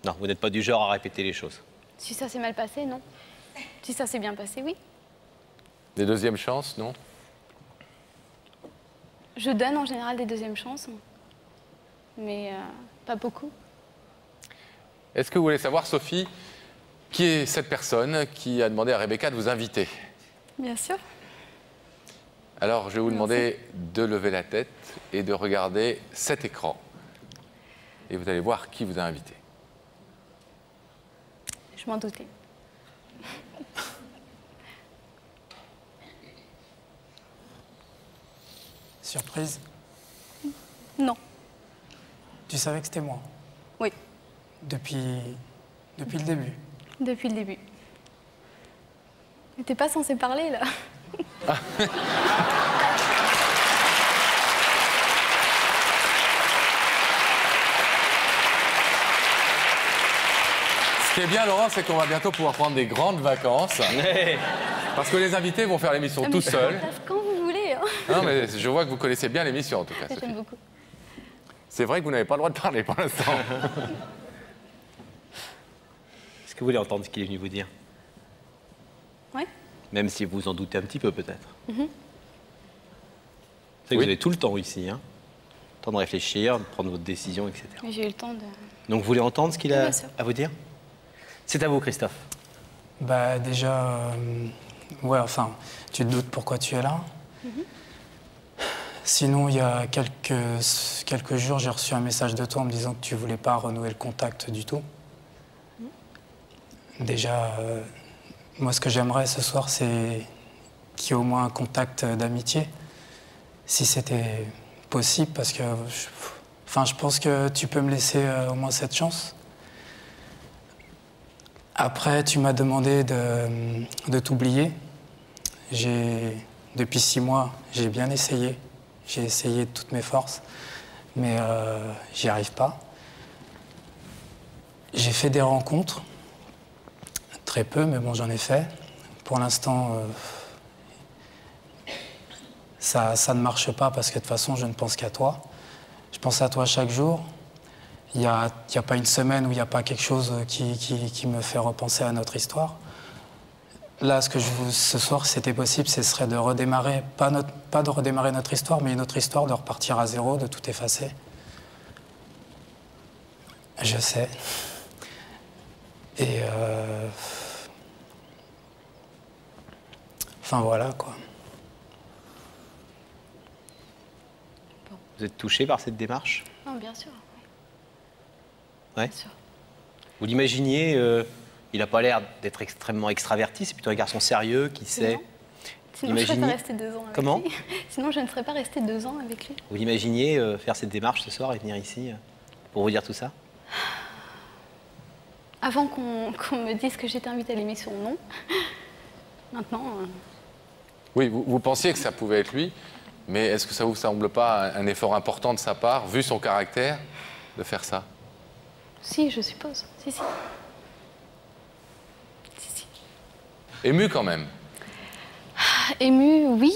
B: Non, vous n'êtes pas du genre à répéter les choses.
E: Si ça s'est mal passé, non. Si ça s'est bien passé, oui.
A: Des deuxièmes chances, non?
E: Je donne en général des deuxièmes chances. Mais
O: Pas beaucoup.
A: Est-ce que vous voulez savoir, Sophie, qui est cette personne qui a demandé à Rebecca de vous inviter?
O: Bien sûr.
A: Alors, je vais vous demander de lever la tête et de regarder cet écran. Et vous allez voir qui vous a invité.
O: Je m'en doutais.
L: Surprise?
O: Non.
L: Tu savais que c'était moi?
O: Oui.
L: Depuis le début?
O: Depuis le début. Mais t'es pas censé parler, là.
A: Ce qui est bien, Laurent, c'est qu'on va bientôt pouvoir prendre des grandes vacances. Parce que les invités vont faire l'émission tout seuls.
O: Quand vous voulez. Hein.
A: Non, mais je vois que vous connaissez bien l'émission, en tout cas.
O: J'aime beaucoup.
A: C'est vrai que vous n'avez pas le droit de parler pour l'instant.
B: Est-ce que vous voulez entendre ce qu'il est venu vous dire?
O: Ouais.
B: Même si vous en doutez un petit peu, peut-être.
O: Mhm.
B: Vous savez que vous avez tout le temps ici, hein. Le temps de réfléchir, de prendre votre décision, etc.
O: Mais j'ai eu le temps de...
B: Donc vous voulez entendre ce qu'il
O: Oui,
B: a
O: bien sûr.
B: à vous dire? C'est à vous, Christophe.
L: Bah déjà, ouais, enfin, tu te doutes pourquoi tu es là.
O: Mhm.
L: Sinon, il y a quelques jours, j'ai reçu un message de toi en me disant que tu voulais pas renouer le contact du tout. Déjà, moi, ce que j'aimerais ce soir, c'est qu'il y ait au moins un contact d'amitié, si c'était possible, parce que je pense que tu peux me laisser au moins cette chance. Après, tu m'as demandé de t'oublier. Depuis 6 mois, j'ai bien essayé. J'ai essayé de toutes mes forces, mais j'y arrive pas. J'ai fait des rencontres, très peu, mais bon, j'en ai fait. Pour l'instant, ça ne marche pas parce que de toute façon, je ne pense qu'à toi. Je pense à toi chaque jour. Il n'y a pas une semaine où il n'y a pas quelque chose qui me fait repenser à notre histoire. Là, ce soir, si c'était possible, ce serait de redémarrer, pas de redémarrer notre histoire, mais une autre histoire, de repartir à zéro, de tout effacer. Je sais. Et enfin, voilà, quoi.
B: Vous êtes touché par cette démarche?
O: Non, bien sûr.
B: Ouais.
O: Bien sûr.
B: Vous l'imaginiez, il n'a pas l'air d'être extrêmement extraverti, c'est plutôt un garçon sérieux qui sait.
O: Sinon, je ne serais pas restée 2 ans avec
B: Comment
O: lui. Sinon, je ne serais pas restée 2 ans avec lui.
B: Vous l'imaginiez faire cette démarche ce soir et venir ici pour vous dire tout ça?
O: Avant qu'on me dise que j'étais invitée à l'émission, non. Maintenant...
A: Oui, vous pensiez que ça pouvait être lui, mais est-ce que ça vous semble pas un effort important de sa part, vu son caractère, de faire ça?
O: Si, je suppose. Si.
A: Ému quand même?
O: Émue, oui.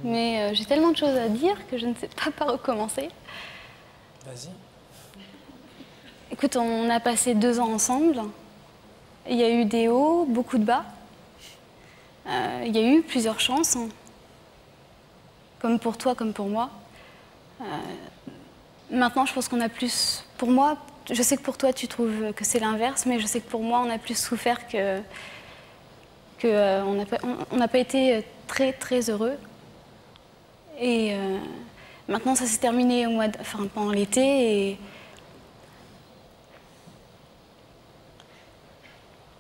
O: Mais j'ai tellement de choses à dire que je ne sais pas par où commencer.
L: Vas-y.
O: Écoute, on a passé 2 ans ensemble. Il y a eu des hauts, beaucoup de bas. Il y a eu plusieurs chances, hein. Comme pour toi, comme pour moi. Maintenant, je pense qu'on a plus... Pour moi, je sais que pour toi, tu trouves que c'est l'inverse, mais je sais que pour moi, on a plus souffert on n'a pas été très, très heureux. Et maintenant, ça s'est terminé pendant l'été. Et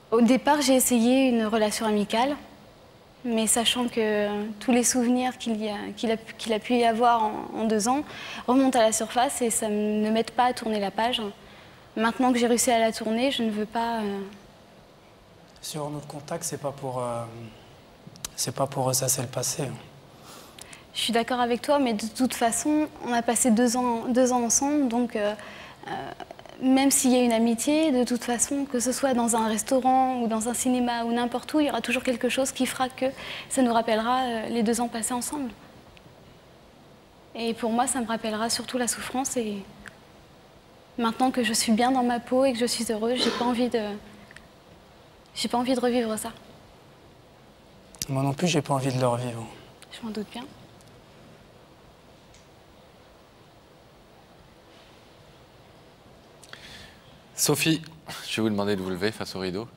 O: au départ, j'ai essayé une relation amicale, mais sachant que tous les souvenirs qu'il a pu y avoir en 2 ans remontent à la surface et ça ne m'aide pas à tourner la page. Maintenant que j'ai réussi à la tourner, je ne veux pas...
L: Sur notre contact, c'est pas pour ressasser le passé.
O: Je suis d'accord avec toi, mais de toute façon, on a passé 2 ans ensemble, donc même s'il y a une amitié, de toute façon, que ce soit dans un restaurant ou dans un cinéma ou n'importe où, il y aura toujours quelque chose qui fera que ça nous rappellera les 2 ans passés ensemble. Et pour moi, ça me rappellera surtout la souffrance. Et maintenant que je suis bien dans ma peau et que je suis heureuse, j'ai pas envie de revivre ça.
L: Moi non plus, j'ai pas envie de le revivre.
O: Je m'en doute bien.
A: Sophie, je vais vous demander de vous lever face au rideau.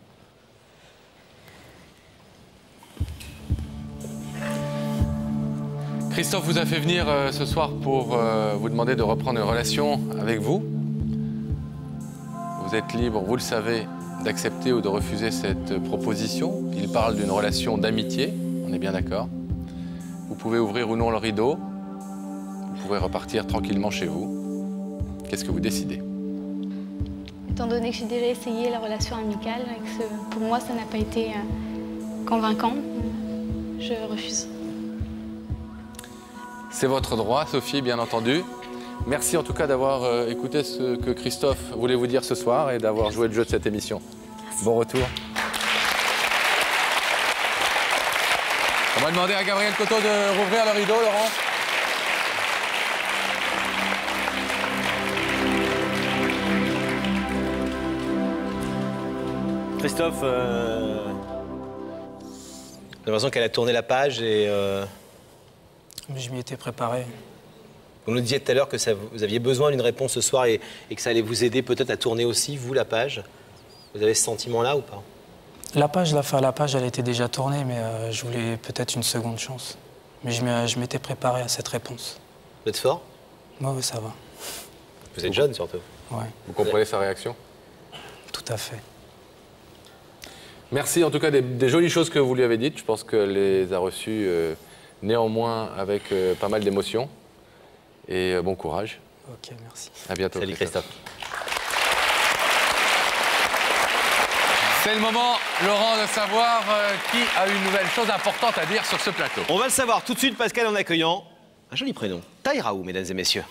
A: Christophe vous a fait venir ce soir pour vous demander de reprendre une relation avec vous. Vous êtes libre, vous le savez, d'accepter ou de refuser cette proposition. Il parle d'une relation d'amitié, on est bien d'accord. Vous pouvez ouvrir ou non le rideau. Vous pouvez repartir tranquillement chez vous. Qu'est-ce que vous décidez?
O: Étant donné que j'ai déjà essayé la relation amicale, et que pour moi ça n'a pas été convaincant, je refuse.
A: C'est votre droit, Sophie, bien entendu. Merci en tout cas d'avoir écouté ce que Christophe voulait vous dire ce soir et d'avoir joué le jeu de cette émission. Merci. Bon retour. On va demander à Gabriel Coteau de rouvrir le rideau, Laurent.
B: Christophe, j'ai l'impression qu'elle a tourné la page et...
L: Je m'y étais préparé.
B: Vous nous disiez tout à l'heure que vous aviez besoin d'une réponse ce soir et que ça allait vous aider peut-être à tourner aussi, vous, la page. Vous avez ce sentiment-là ou pas?
L: La page, elle était déjà tournée, mais je voulais peut-être une seconde chance. Mais je m'étais préparé à cette réponse.
B: Vous êtes fort?
L: Moi, oui, ça va.
B: Vous êtes jeune, surtout.
L: Ouais.
A: Vous comprenez sa réaction?
L: Tout à fait.
A: Merci en tout cas des jolies choses que vous lui avez dites. Je pense qu'elle les a reçues néanmoins avec pas mal d'émotions. Et bon courage.
L: Ok, merci.
A: À bientôt.
B: Salut Christophe.
A: C'est le moment, Laurent, de savoir qui a une nouvelle chose importante à dire sur ce plateau.
B: On va le savoir tout de suite, Pascal, en accueillant un joli prénom. Taï Raou, mesdames et messieurs.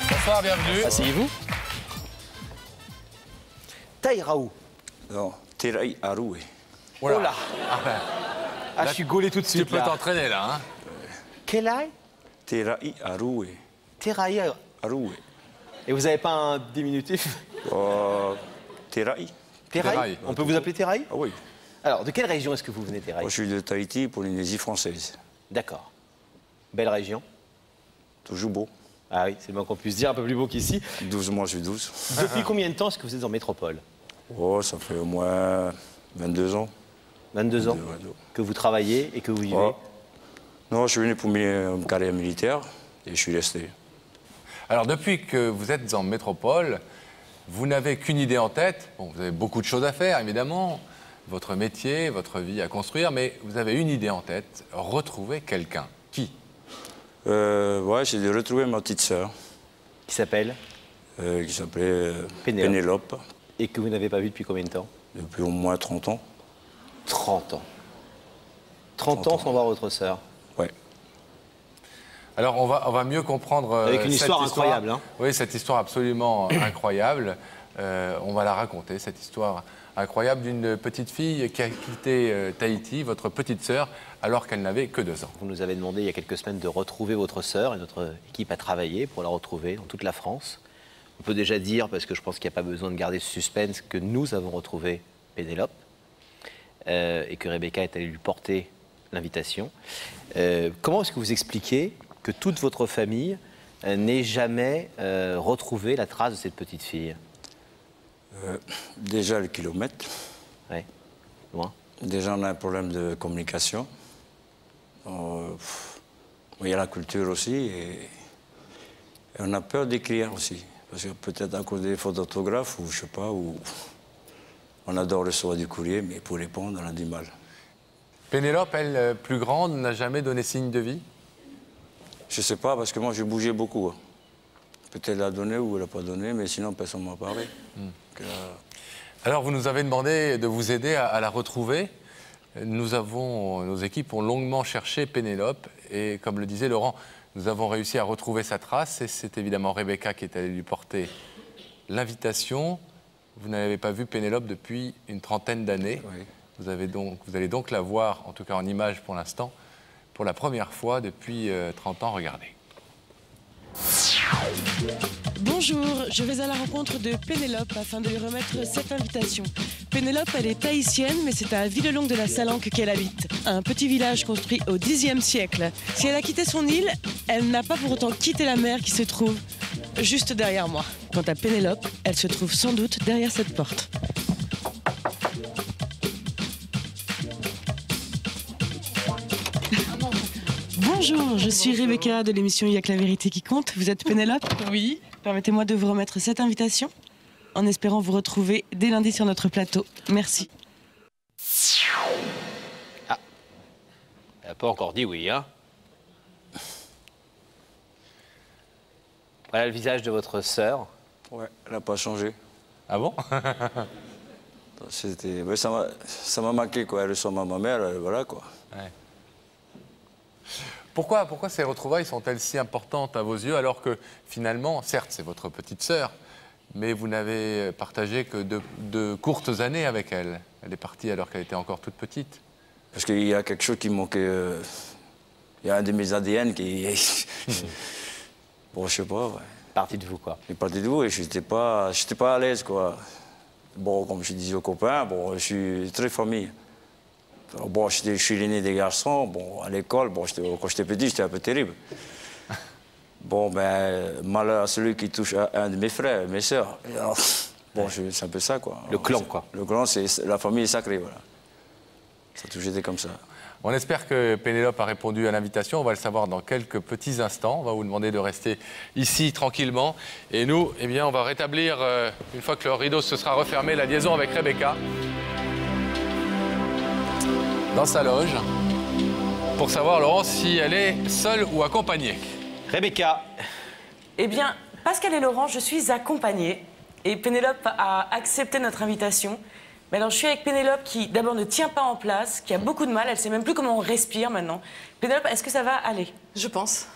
A: Bonsoir, bienvenue.
B: Asseyez-vous. Taï Raou.
P: Non, Teraï Aroué.
B: Oh là.
A: Là,
B: je suis gaulé tout de suite.
A: Tu peux t'entraîner là. Hein.
B: Quel âge?
P: Teraï Aroué.
B: Teraï
P: Aroué.
B: Et vous n'avez pas un diminutif?
P: Teraï.
B: Teraï. On peut vous appeler Teraï?
P: Ah oui.
B: Alors, de quelle région est-ce que vous venez, Teraï?
P: Moi, je suis de Tahiti, Polynésie française.
B: D'accord. Belle région.
P: Toujours beau.
B: Ah oui, c'est le moins qu'on puisse dire, un peu plus beau qu'ici.
P: 12 mois, je suis 12.
B: Depuis combien de temps est-ce que vous êtes en métropole?
P: Oh, ça fait au moins 22 ans.
B: 22 ans que vous travaillez et que vous vivez?
P: Non, je suis venu pour une carrière militaire et je suis resté.
A: Alors, depuis que vous êtes en métropole, vous n'avez qu'une idée en tête. Bon, vous avez beaucoup de choses à faire, évidemment. Votre métier, votre vie à construire, mais vous avez une idée en tête, retrouver quelqu'un. Qui?
P: Ouais, j'ai de retrouver ma petite sœur.
B: Qui s'appelle?
P: Qui s'appelait
B: Pénélope. Et que vous n'avez pas vue depuis combien de temps?
P: Depuis au moins 30 ans.
B: 30 ans. 30 ans sans voir votre sœur.
P: Ouais.
A: Alors, on va mieux comprendre
B: avec une histoire incroyable. Hein.
A: Oui, cette histoire absolument incroyable. On va la raconter, cette histoire incroyable d'une petite fille qui a quitté Tahiti, votre petite sœur, alors qu'elle n'avait que 2 ans.
B: Vous nous avez demandé il y a quelques semaines de retrouver votre sœur et notre équipe a travaillé pour la retrouver dans toute la France. On peut déjà dire, parce que je pense qu'il n'y a pas besoin de garder ce suspense, que nous avons retrouvé Pénélope et que Rebecca est allée lui porter l'invitation. Comment est-ce que vous expliquez que toute votre famille n'ait jamais retrouvé la trace de cette petite fille?
P: Déjà le kilomètre.
B: Oui, loin.
P: Déjà on a un problème de communication. Il y a la culture aussi et on a peur d'écrire aussi. Parce que peut-être à cause des fautes d'orthographe ou je sais pas, ou on adore recevoir du courrier, mais pour répondre, on a du mal.
A: Pénélope, elle, plus grande, n'a jamais donné signe de vie?
P: Je sais pas, parce que moi j'ai bougé beaucoup. Peut-être elle a donné ou elle n'a pas donné, mais sinon personne ne m'a parlé.
A: Alors vous nous avez demandé de vous aider à la retrouver. Nos équipes ont longuement cherché Pénélope et comme le disait Laurent, nous avons réussi à retrouver sa trace et c'est évidemment Rebecca qui est allée lui porter l'invitation. Vous n'avez pas vu Pénélope depuis une trentaine d'années.
P: Oui.
A: Vous allez donc la voir, en tout cas en image pour l'instant, pour la première fois depuis 30 ans. Regardez.
C: Bonjour, je vais à la rencontre de Pénélope afin de lui remettre cette invitation. Pénélope, elle est tahitienne, mais c'est à Villelongue de la Salanque qu'elle habite, un petit village construit au Xe siècle. Si elle a quitté son île, elle n'a pas pour autant quitté la mer qui se trouve juste derrière moi. Quant à Pénélope, elle se trouve sans doute derrière cette porte. Bonjour, je suis Rebecca de l'émission Il y a que la vérité qui compte. Vous êtes Pénélope? Oui. Permettez-moi de vous remettre cette invitation en espérant vous retrouver dès lundi sur notre plateau. Merci.
B: Ah, elle n'a pas encore dit oui, hein? Voilà le visage de votre sœur.
P: Ouais, elle n'a pas changé.
A: Ah bon?
P: C'était... Ouais, ça m'a marqué, quoi. Elle ressemble à ma mère, voilà, quoi.
A: Ouais. Pourquoi ces retrouvailles sont-elles si importantes à vos yeux alors que finalement, certes, c'est votre petite sœur, mais vous n'avez partagé que de courtes années avec elle. Elle est partie alors qu'elle était encore toute petite.
P: Parce qu'il y a quelque chose qui manquait. Il y a un de mes ADN qui... Bon, je sais pas, ouais.
B: Parti de vous, quoi.
P: Il est parti de vous et j'étais pas à l'aise, quoi. Bon, comme je disais aux copains, bon, je suis très famille. Bon, je suis l'aîné des garçons. Bon, à l'école, bon, quand j'étais petit, j'étais un peu terrible. Bon, ben, malheur à celui qui touche à un de mes frères, mes sœurs. Alors, bon, c'est un peu ça, quoi.
B: Le clan, quoi.
P: Le clan, c'est la famille est sacrée, voilà. Ça a toujours été comme ça.
A: On espère que Pénélope a répondu à l'invitation. On va le savoir dans quelques petits instants. On va vous demander de rester ici tranquillement. Et nous, eh bien, on va rétablir, une fois que le rideau se sera refermé, la liaison avec Rebecca dans sa loge pour savoir, Laurent, si elle est seule ou accompagnée.
B: Rebecca.
C: Eh bien, Pascal et Laurent, je suis accompagnée et Pénélope a accepté notre invitation. Mais alors, je suis avec Pénélope qui, d'abord, ne tient pas en place, qui a beaucoup de mal, elle ne sait même plus comment on respire maintenant. Pénélope, est-ce que ça va aller?
F: Je pense.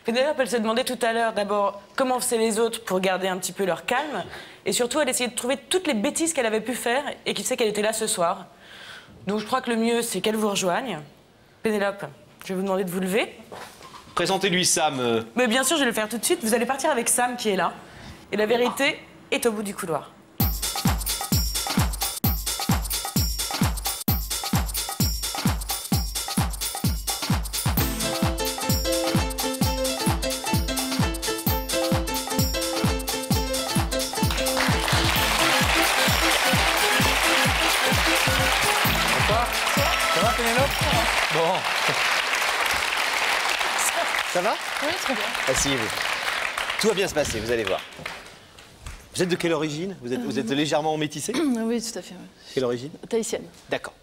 C: Pénélope, elle se demandait tout à l'heure, d'abord, comment faisaient les autres pour garder un petit peu leur calme. Et surtout, elle essayait de trouver toutes les bêtises qu'elle avait pu faire et qui sait qu'elle était là ce soir. Donc je crois que le mieux, c'est qu'elle vous rejoigne. Pénélope, je vais vous demander de vous lever.
B: Présentez-lui Sam.
C: Mais bien sûr, je vais le faire tout de suite. Vous allez partir avec Sam qui est là. Et la vérité est au bout du couloir.
A: Ça va, Pénélope? Bon.
B: Ça va?
K: Oui, très bien.
B: Asseyez-vous. Tout va bien se passer, vous allez voir. Vous êtes de quelle origine? Vous êtes légèrement métissé?
F: Oui, tout à fait. Ouais.
B: Quelle origine?
F: Tahitienne.
B: D'accord.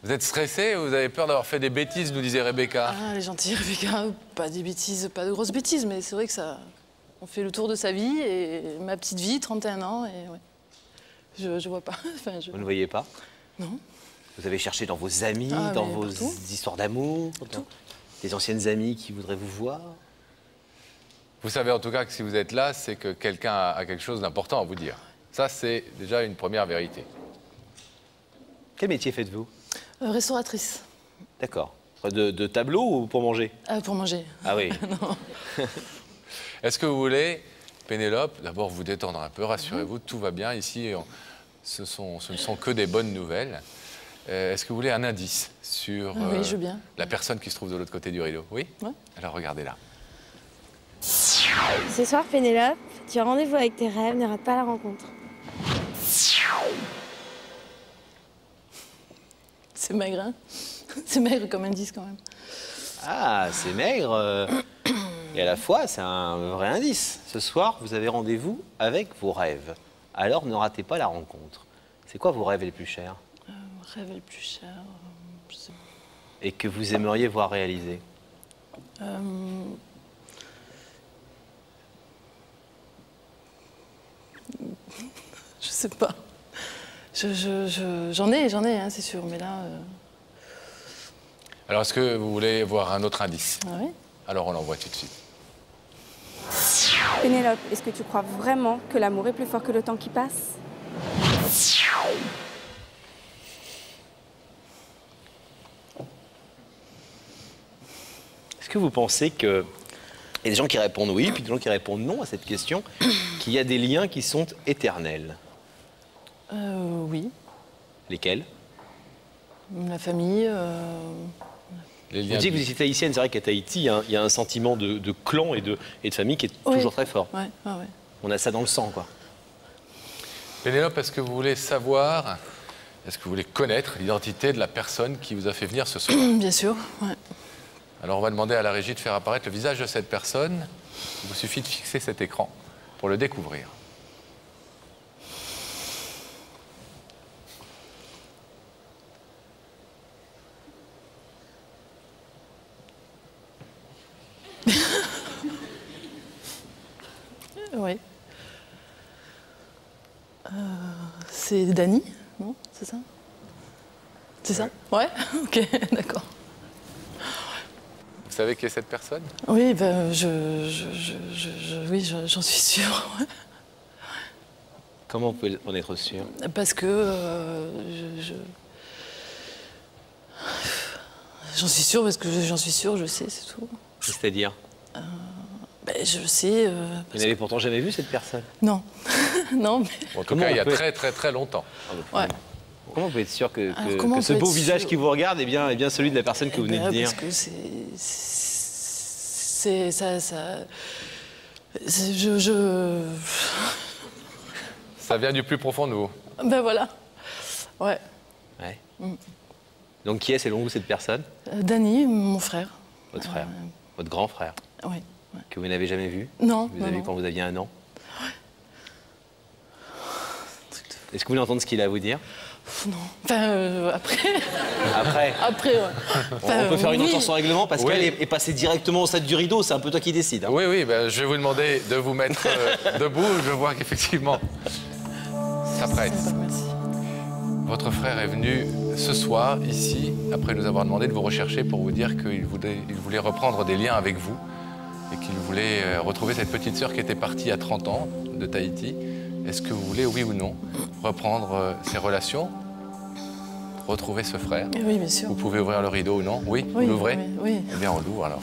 A: Vous êtes stressé? Vous avez peur d'avoir fait des bêtises, nous disait Rebecca.
F: Ah, elle est gentille, Rebecca. Pas des bêtises, pas de grosses bêtises, mais c'est vrai que ça... On fait le tour de sa vie et ma petite vie, 31 ans, et ouais. Je vois pas. Enfin,
B: Vous ne voyez pas?
F: Non.
B: Vous avez cherché dans vos amis, dans vos histoires d'amour, des anciennes amies qui voudraient vous voir?
A: Vous savez en tout cas que si vous êtes là, c'est que quelqu'un a quelque chose d'important à vous dire. Ça, c'est déjà une première vérité.
B: Quel métier faites-vous?
F: Restauratrice.
B: D'accord. De tableau ou pour manger?
F: Pour manger.
B: Ah oui.
F: Non.
A: Est-ce que vous voulez, Pénélope, d'abord vous détendre un peu, rassurez-vous, tout va bien. Ici, ce ne sont que des bonnes nouvelles. Est-ce que vous voulez un indice sur
F: Oui, je veux bien.
A: la personne qui se trouve de l'autre côté du rideau? Oui?
F: Ouais.
A: Alors regardez là.
Q: Ce soir, Pénélope, tu as rendez-vous avec tes rêves, ne rate pas la rencontre.
F: C'est maigre, hein? C'est maigre comme indice quand même.
B: Ah, c'est maigre. Et à la fois, c'est un vrai indice. Ce soir, vous avez rendez-vous avec vos rêves. Alors, ne ratez pas la rencontre. C'est quoi vos rêves les plus chers?
F: Rêve le plus cher, je sais pas.
B: Et que vous aimeriez voir réaliser?
F: Je sais pas. J'en ai, hein, c'est sûr, mais là...
A: Alors, est-ce que vous voulez voir un autre indice?
F: Ah oui.
A: Alors, on l'envoie tout de suite.
Q: Pénélope, est-ce que tu crois vraiment que l'amour est plus fort que le temps qui passe?
B: Est-ce que vous pensez que Il y a des gens qui répondent oui, puis des gens qui répondent non à cette question, qu'il y a des liens qui sont éternels.
F: Oui.
B: Lesquels?
F: La famille.
B: Vous dites que vous étiez tahitienne, c'est vrai qu'à Tahiti, il y a un sentiment de clan et de famille qui est toujours très fort.
F: Ouais.
B: On a ça dans le sang, quoi.
A: Pénélope, est-ce que vous voulez savoir, est-ce que vous voulez connaître l'identité de la personne qui vous a fait venir ce soir?
F: Bien sûr, ouais.
A: Alors on va demander à la régie de faire apparaître le visage de cette personne. Il vous suffit de fixer cet écran pour le découvrir.
F: Oui. C'est Dany, non? C'est ça? C'est ça? Ouais. Ok, d'accord.
A: Vous savez qui est cette personne?
F: Oui, ben, oui, j'en suis sûre. Ouais.
B: Comment vous pouvez en être sûr?
F: Parce que j'en suis sûre, parce que j'en suis sûre, je sais, c'est tout.
B: C'est-à-dire?
F: Ben, je sais.
B: Vous n'avez pourtant jamais vu cette personne?
F: Non. Non, mais...
A: En tout cas, il y a très longtemps.
F: Ouais.
B: Comment vous pouvez être sûr que
F: comment
B: ce
F: on peut
B: beau
F: être
B: visage
F: sûr
B: qui vous regarde est bien celui de la personne que vous venez de dire?
F: Parce que c'est ça.
A: Ça vient du plus profond de vous.
F: Ben voilà. Ouais.
B: Ouais. Donc qui est selon vous cette personne?
F: Dany, mon frère.
B: Votre frère? Votre grand frère?
F: Oui.
B: Que vous n'avez jamais vu?
F: Non.
B: Vous avez vu quand vous aviez 1 an? Est-ce que vous voulez entendre ce qu'il a à vous dire?
F: Non. Enfin, après.
B: Après?
F: Après, ouais. Enfin,
B: on peut faire une
F: oui.
B: entorse sans règlement. Pascal est passé directement au stade du rideau. C'est un peu toi qui décides. Hein.
A: Oui, ben, je vais vous demander de vous mettre debout. Je vois qu'effectivement, ça prête. Votre frère est venu ce soir, ici, après nous avoir demandé de vous rechercher pour vous dire qu'il voulait reprendre des liens avec vous et qu'il voulait retrouver cette petite sœur qui était partie il y a 30 ans de Tahiti. Est-ce que vous voulez, oui ou non, reprendre ces relations, retrouver ce frère?
F: Oui, bien sûr.
A: Vous pouvez ouvrir le rideau ou non? Oui, vous l'ouvrez?
F: Oui.
A: Eh bien, on l'ouvre alors.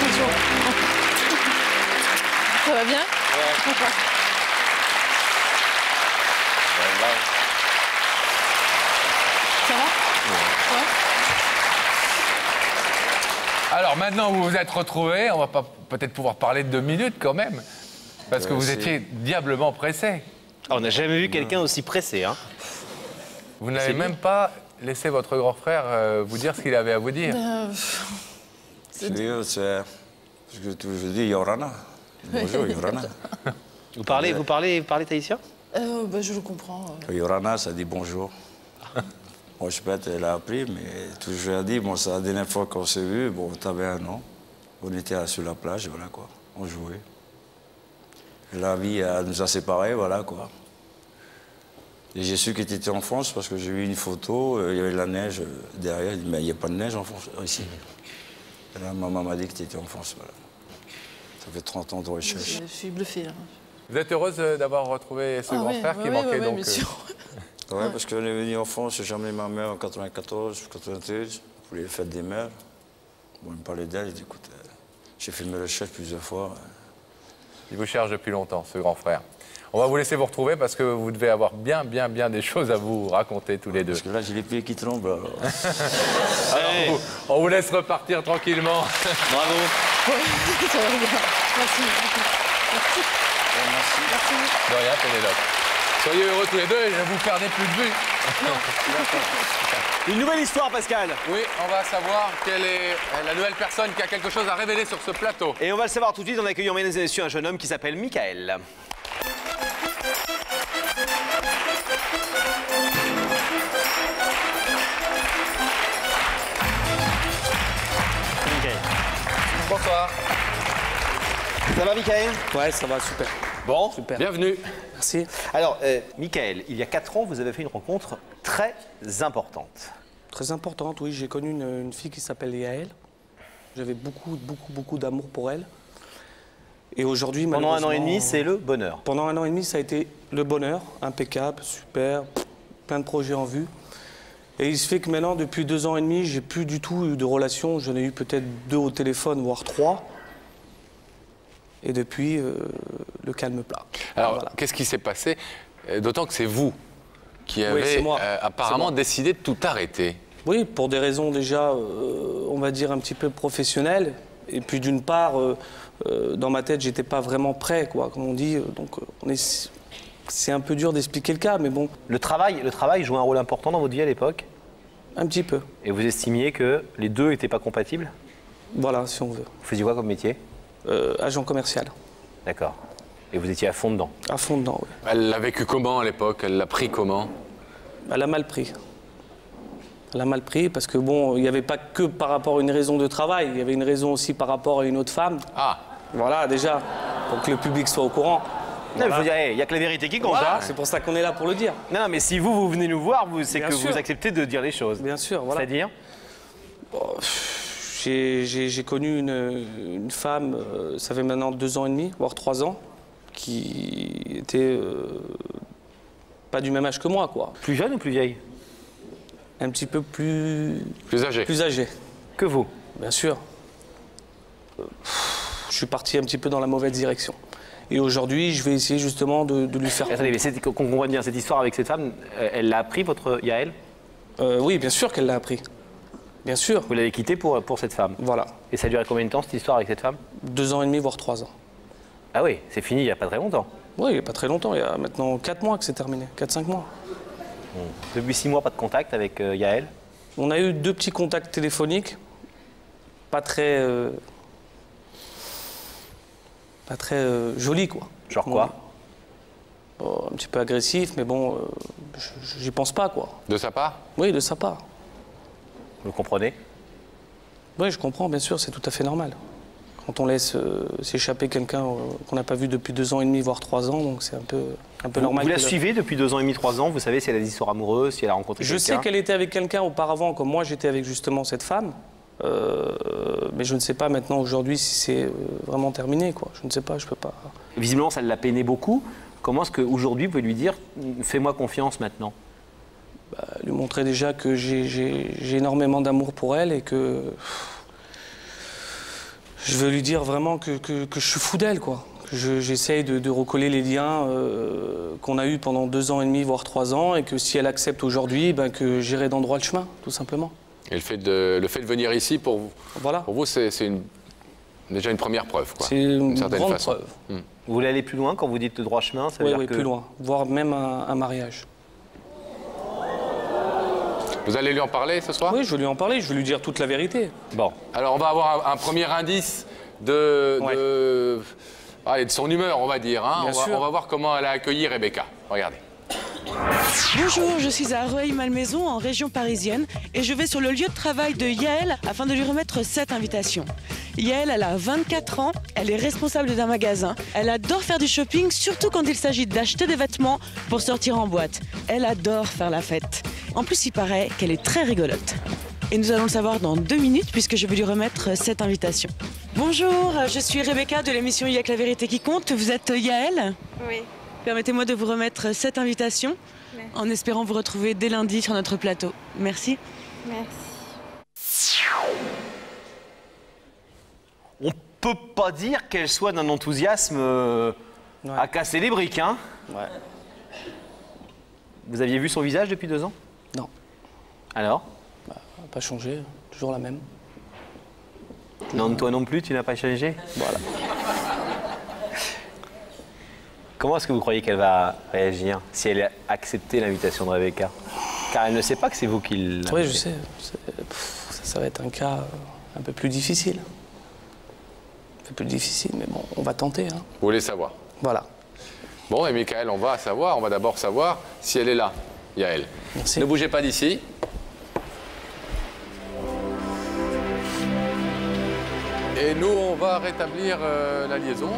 F: Bonjour. Ça va bien? Ça va? Ouais.
A: Alors maintenant, vous vous êtes retrouvés. On va pas peut-être pouvoir parler de 2 minutes quand même, parce que vous étiez diablement pressé.
B: On n'a jamais vu quelqu'un aussi pressé. Hein.
A: Vous n'avez même pas laissé votre grand frère vous dire ce qu'il avait à vous dire.
P: C'est ce que je dis, Yorana. Bonjour, Yorana.
B: Vous parlez tahitien?
F: Ben, je le comprends.
P: Yorana, ça dit bonjour. Moi, je sais pas, elle a appris, mais toujours dit, bon, c'est la dernière fois qu'on s'est vu, bon, t'avais 1 an. On était sur la plage, voilà quoi. On jouait. La vie nous a séparés, voilà quoi. Et j'ai su que tu étais en France parce que j'ai vu une photo, il y avait de la neige derrière. Il dit, mais il n'y a pas de neige en France, ici. Et là, maman m'a dit que tu étais en France, voilà. Ça fait 30 ans de recherche.
F: Je suis bluffée, là.
A: Vous êtes heureuse d'avoir retrouvé ce grand frère qui manquait donc
F: bien sûr.
P: Ouais, parce qu'on est venu en France, j'ai jamais ma mère en 94, 93, pour les fêtes des mères. Bon, il me parlait d'elle, il dit, écoute, j'ai fait mes recherches plusieurs fois.
A: Il vous cherche depuis longtemps, ce grand frère. On va vous laisser vous retrouver parce que vous devez avoir bien des choses à vous raconter tous les deux.
P: Parce que là, j'ai les pieds qui tremblent. Alors.
A: Alors, on vous laisse repartir tranquillement.
B: Bravo.
F: Ça va bien. Merci.
A: De rien, Pénélope. Soyez heureux tous les deux et ne vous perdez plus de vue.
B: Une nouvelle histoire, Pascal.
A: Oui, on va savoir quelle est la nouvelle personne qui a quelque chose à révéler sur ce plateau.
B: Et on va le savoir tout de suite en accueillant, mesdames et messieurs, un jeune homme qui s'appelle Michael.
A: Bonsoir.
B: Ça va, Michael?
R: Ouais, ça va, super.
B: Bon,
R: super.
A: Bienvenue.
R: Merci.
B: Alors, Michael, il y a 4 ans, vous avez fait une rencontre très importante.
R: Très importante, oui. J'ai connu une fille qui s'appelle Yael. J'avais beaucoup d'amour pour elle. Et aujourd'hui,
B: pendant 1 an et demi, c'est le bonheur.
R: Pendant 1 an et demi, ça a été le bonheur, impeccable, super. plein de projets en vue. Et il se fait que maintenant, depuis 2 ans et demi, j'ai plus du tout eu de relation. J'en ai eu peut-être 2 au téléphone, voire 3. Et depuis, le calme plat.
A: Alors,
R: Voilà.
A: qu'est-ce qui s'est passé? D'autant que c'est vous qui
R: Oui,
A: avez
R: c'est moi.
A: apparemment
R: C'est moi.
A: décidé de tout arrêter.
R: Oui, pour des raisons déjà, on va dire, un petit peu professionnelles. Et puis d'une part, dans ma tête, j'étais pas vraiment prêt, quoi, comme on dit. Donc c'est un peu dur d'expliquer le cas, mais bon.
B: Le travail jouait un rôle important dans votre vie à l'époque?
R: Un petit peu.
B: Et vous estimiez que les deux n'étaient pas compatibles?
R: Voilà, si on veut.
B: Vous faisiez quoi comme métier?
R: Agent commercial.
B: D'accord. Et vous étiez à fond dedans?
R: À fond dedans, oui.
A: Elle l'a vécu comment à l'époque? Elle l'a pris comment?
R: Elle a mal pris. Elle a mal pris parce que bon, il n'y avait pas que par rapport à une raison de travail, il y avait une raison aussi par rapport à une autre femme.
A: Ah.
R: Voilà, déjà, pour que le public soit au courant.
B: Non, voilà. Il n'y a que la vérité qui compte.
R: Voilà,
B: hein.
R: c'est pour ça qu'on est là pour le dire.
B: Non, mais si vous venez nous voir, c'est
R: Bien
B: que
R: sûr.
B: vous acceptez de dire les choses.
R: Bien sûr, voilà.
B: C'est-à-dire?
R: J'ai connu une femme, ça fait maintenant 2 ans et demi, voire 3 ans, qui était pas du même âge que moi, quoi.
B: Plus jeune ou plus vieille?
R: Un petit peu plus...
A: Plus âgée.
R: Plus âgée.
B: Que vous?
R: Bien sûr. Je suis parti un petit peu dans la mauvaise direction. Et aujourd'hui, je vais essayer justement de lui faire...
B: Attendez, mais qu'on comprenne bien, cette histoire avec cette femme, elle l'a appris, votre Yael?
R: Oui, bien sûr qu'elle l'a appris. Bien sûr.
B: Vous l'avez quittée pour cette femme?
R: Voilà.
B: Et ça a duré combien de temps, cette histoire avec cette femme?
R: 2 ans et demi, voire 3 ans.
B: Ah oui, c'est fini il n'y a pas très longtemps?
R: Oui, il n'y a pas très longtemps. Il y a maintenant 4 mois que c'est terminé. 4-5 mois.
B: Bon. Depuis 6 mois, pas de contact avec Yael?
R: On a eu 2 petits contacts téléphoniques. Pas très jolis, quoi.
B: Genre quoi?
R: Bon, un petit peu agressif, mais bon, j'y pense pas, quoi.
A: De sa part?
R: Oui, de sa part.
B: Vous comprenez?
R: Oui, je comprends, bien sûr, c'est tout à fait normal. Quand on laisse s'échapper quelqu'un qu'on n'a pas vu depuis 2 ans et demi, voire 3 ans, donc c'est un peu normal.
B: Vous la suivez depuis 2 ans et demi, 3 ans? Vous savez si elle a des histoires amoureuses, si elle a rencontré quelqu'un?
R: Je sais qu'elle était avec quelqu'un auparavant, comme moi j'étais avec justement cette femme. Mais je ne sais pas maintenant aujourd'hui si c'est vraiment terminé, quoi. Je ne sais pas, je peux pas.
B: Visiblement, ça l'a peiné beaucoup. Comment est-ce qu'aujourd'hui vous pouvez lui dire fais-moi confiance maintenant?
R: Lui montrer déjà que j'ai énormément d'amour pour elle et que je veux lui dire vraiment que je suis fou d'elle, quoi. J'essaye de recoller les liens qu'on a eus pendant 2 ans et demi, voire 3 ans, et que si elle accepte aujourd'hui, que j'irai dans droit le chemin, tout simplement.
A: Et le fait de venir ici, pour vous, c'est déjà une première preuve, quoi.
R: C'est une
A: certaine
R: grande
A: façon.
R: preuve.
B: Vous voulez aller plus loin quand vous dites le droit chemin? Ça veut dire
R: Oui,
B: que...
R: plus loin, voire même un mariage.
A: Vous allez lui en parler ce soir?
R: Oui, je vais lui en parler, je vais lui dire toute la vérité.
B: Bon.
A: Alors, on va avoir un premier indice de son humeur, on va dire. Hein. On va voir comment elle a accueilli Rebecca. Regardez.
C: Bonjour, je suis à Rueil-Malmaison, en région parisienne, et je vais sur le lieu de travail de Yael afin de lui remettre cette invitation. Yael, elle a 24 ans, elle est responsable d'un magasin. Elle adore faire du shopping, surtout quand il s'agit d'acheter des vêtements pour sortir en boîte. Elle adore faire la fête. En plus, il paraît qu'elle est très rigolote. Et nous allons le savoir dans 2 minutes puisque je vais lui remettre cette invitation. Bonjour, je suis Rebecca de l'émission Il y a que la vérité qui compte. Vous êtes Yael?
Q: Oui.
C: Permettez-moi de vous remettre cette invitation, en espérant vous retrouver dès lundi sur notre plateau. Merci.
Q: Merci.
B: On peut pas dire qu'elle soit d'un enthousiasme à casser les briques, hein?
R: Ouais.
B: Vous aviez vu son visage depuis 2 ans?
R: Non.
B: Alors?
R: Pas changé, toujours la même.
B: Non, toi non plus, tu n'as pas changé?
R: Voilà.
B: Comment est-ce que vous croyez qu'elle va réagir si elle a accepté l'invitation de Rebecca? Car elle ne sait pas que c'est vous qui l'avez.
R: Oui, je sais. Ça va être un cas un peu plus difficile. Un peu plus difficile, mais bon, on va tenter. Hein.
A: Vous voulez savoir?
R: Voilà.
A: Bon, et Michael, on va savoir. On va d'abord savoir si elle est là, Yael.
R: Merci.
A: Ne bougez pas d'ici. Et nous, on va rétablir la liaison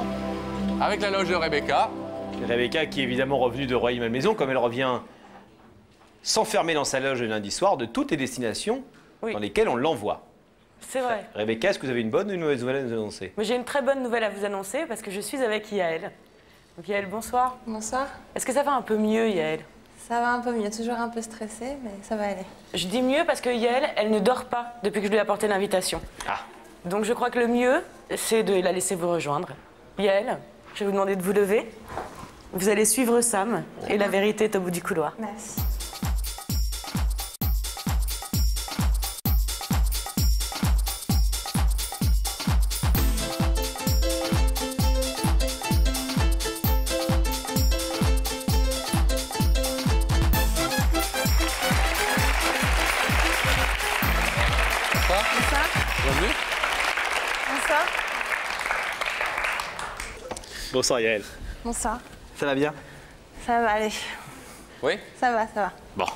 A: avec la loge de Rebecca.
B: Rebecca qui est évidemment revenue de Rueil-Malmaison, comme elle revient s'enfermer dans sa loge le lundi soir de toutes les destinations dans lesquelles on l'envoie.
C: C'est vrai.
B: Rebecca, est-ce que vous avez une bonne ou une mauvaise nouvelle à nous annoncer?
C: J'ai une très bonne nouvelle à vous annoncer parce que je suis avec Yael. Donc Yael, bonsoir.
Q: Bonsoir.
C: Est-ce que ça va un peu mieux, Yael?
Q: Ça va un peu mieux, toujours un peu stressée, mais ça va aller.
C: Je dis mieux parce que Yael, elle ne dort pas depuis que je lui ai apporté l'invitation.
B: Ah.
C: Donc je crois que le mieux, c'est de la laisser vous rejoindre. Yael, je vais vous demander de vous lever. Vous allez suivre Sam et la vérité est au bout du couloir.
Q: Merci.
A: Bienvenue.
Q: Bonsoir.
B: Bonsoir Yael.
Q: Bonsoir.
B: Ça va bien?
Q: Ça va aller.
A: Oui?
Q: Ça va, ça va.
A: Bon.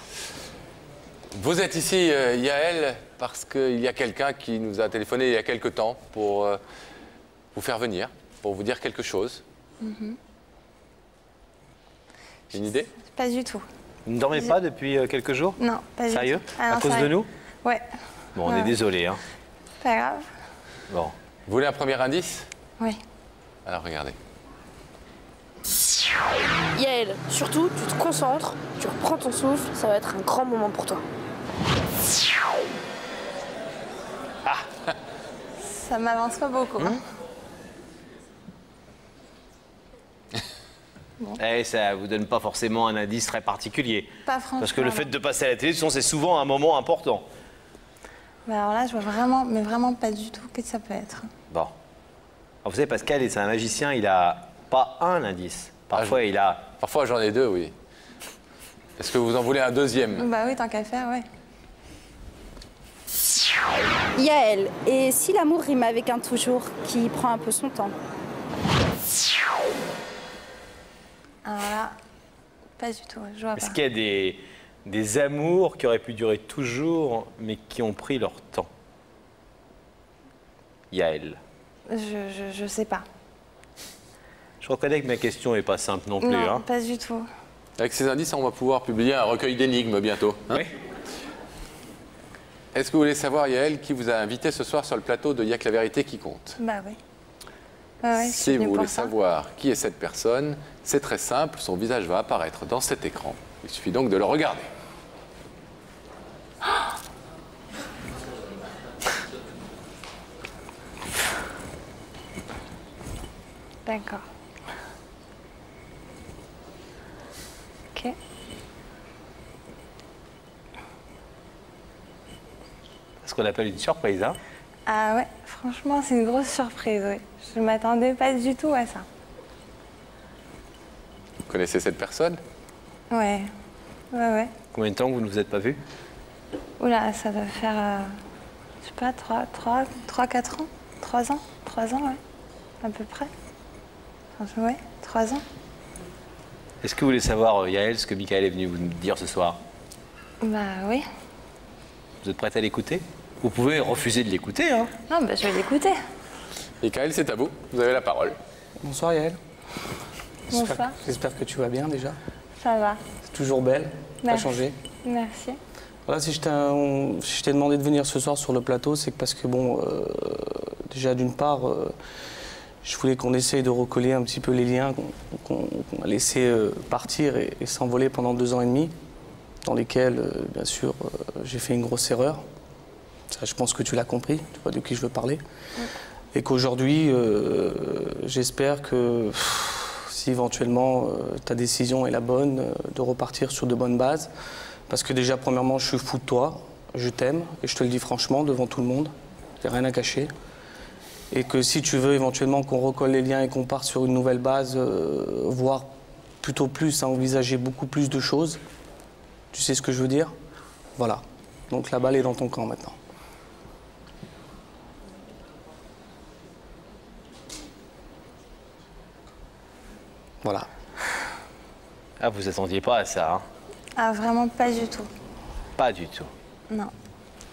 A: Vous êtes ici, Yael, parce qu'il y a quelqu'un qui nous a téléphoné il y a quelque temps pour vous faire venir, pour vous dire quelque chose. Une idée?
Q: Pas du tout.
B: Vous ne dormez pas depuis quelques jours?
Q: Non, pas du tout.
B: Sérieux?
Q: Ah non,
B: à cause
Q: sérieux.
B: de nous?
Q: Ouais.
B: Bon, on est
Q: Ouais.
B: désolé. Hein.
Q: Pas grave.
B: Bon.
A: Vous voulez un premier indice?
Q: Oui.
A: Alors regardez.
S: Yael, surtout, tu te concentres, tu reprends ton souffle, ça va être un grand moment pour toi.
Q: Ça m'avance pas beaucoup. hein.
B: Eh, ça vous donne pas forcément un indice très particulier.
Q: Pas franchement.
B: Parce que le
Q: non.
B: fait de passer à la télé, c'est souvent un moment important.
Q: Bah alors là, je vois vraiment, mais vraiment pas du tout que ça peut être.
B: Bon. Alors, vous savez, Pascal, c'est un magicien, il a pas un indice. Parfois, il a...
A: Parfois, j'en ai deux, oui. Est-ce que vous en voulez un deuxième?
Q: Bah oui, tant qu'à faire, ouais.
T: Yael, et si l'amour rime avec un toujours qui prend un peu son temps?
Q: Alors là, pas du tout, je vois pas.
B: Est-ce qu'il y a des amours qui auraient pu durer toujours, mais qui ont pris leur temps? Yael.
Q: Je sais pas.
B: Je reconnais que ma question n'est pas simple non plus.
Q: Non,
B: hein.
Q: pas du tout.
A: Avec ces indices, on va pouvoir publier un recueil d'énigmes bientôt. hein.
B: Oui.
A: Est-ce que vous voulez savoir, Yael, qui vous a invité ce soir sur le plateau de Y'a que la vérité qui compte?
Q: Bah oui. Ouais, je suis
A: Si
Q: venue
A: vous voulez
Q: pour ça.
A: savoir qui est cette personne, c'est très simple, son visage va apparaître dans cet écran. Il suffit donc de le regarder.
Q: D'accord. Ok.
B: C'est ce qu'on appelle une surprise. Hein.
Q: Ah ouais, franchement, c'est une grosse surprise, oui. Je ne m'attendais pas du tout à ça.
A: Vous connaissez cette personne?
Q: Ouais. Ouais.
B: Combien de temps que vous ne vous êtes pas vus?
Q: Oula, ça doit faire, je sais pas, 4 ans 3 ans 3 ans, ouais. À peu près. Enfin, ouais, 3 ans.
B: Est-ce que vous voulez savoir, Yael, ce que Michael est venu vous dire ce soir?
Q: Bah oui.
B: Vous êtes prête à l'écouter? Vous pouvez refuser de l'écouter. Hein.
Q: Non, bah je vais l'écouter.
A: Michael, c'est à vous. Vous avez la parole.
R: Bonsoir Yael.
Q: Bonsoir.
R: J'espère que tu vas bien déjà.
Q: Ça va.
R: C'est toujours belle, pas
Q: Merci.
R: changé.
Q: Merci.
R: Voilà, si je t'ai demandé de venir ce soir sur le plateau, c'est parce que, bon, déjà d'une part, je voulais qu'on essaye de recoller un petit peu les liens qu'on a laissés partir et s'envoler pendant 2 ans et demi, dans lesquels, bien sûr, j'ai fait une grosse erreur. Ça, je pense que tu l'as compris, tu vois de qui je veux parler. Et qu'aujourd'hui, j'espère que si éventuellement ta décision est la bonne, de repartir sur de bonnes bases. Parce que déjà, premièrement, je suis fou de toi, je t'aime, et je te le dis franchement, devant tout le monde, j'ai rien à cacher. Et que si tu veux éventuellement qu'on recolle les liens et qu'on parte sur une nouvelle base, voire plutôt plus, à envisager beaucoup plus de choses, tu sais ce que je veux dire? Voilà. Donc la balle est dans ton camp maintenant. Voilà.
B: Ah, vous attendiez pas à ça, hein?
Q: Ah, vraiment pas du tout.
B: Pas du tout.
Q: Non.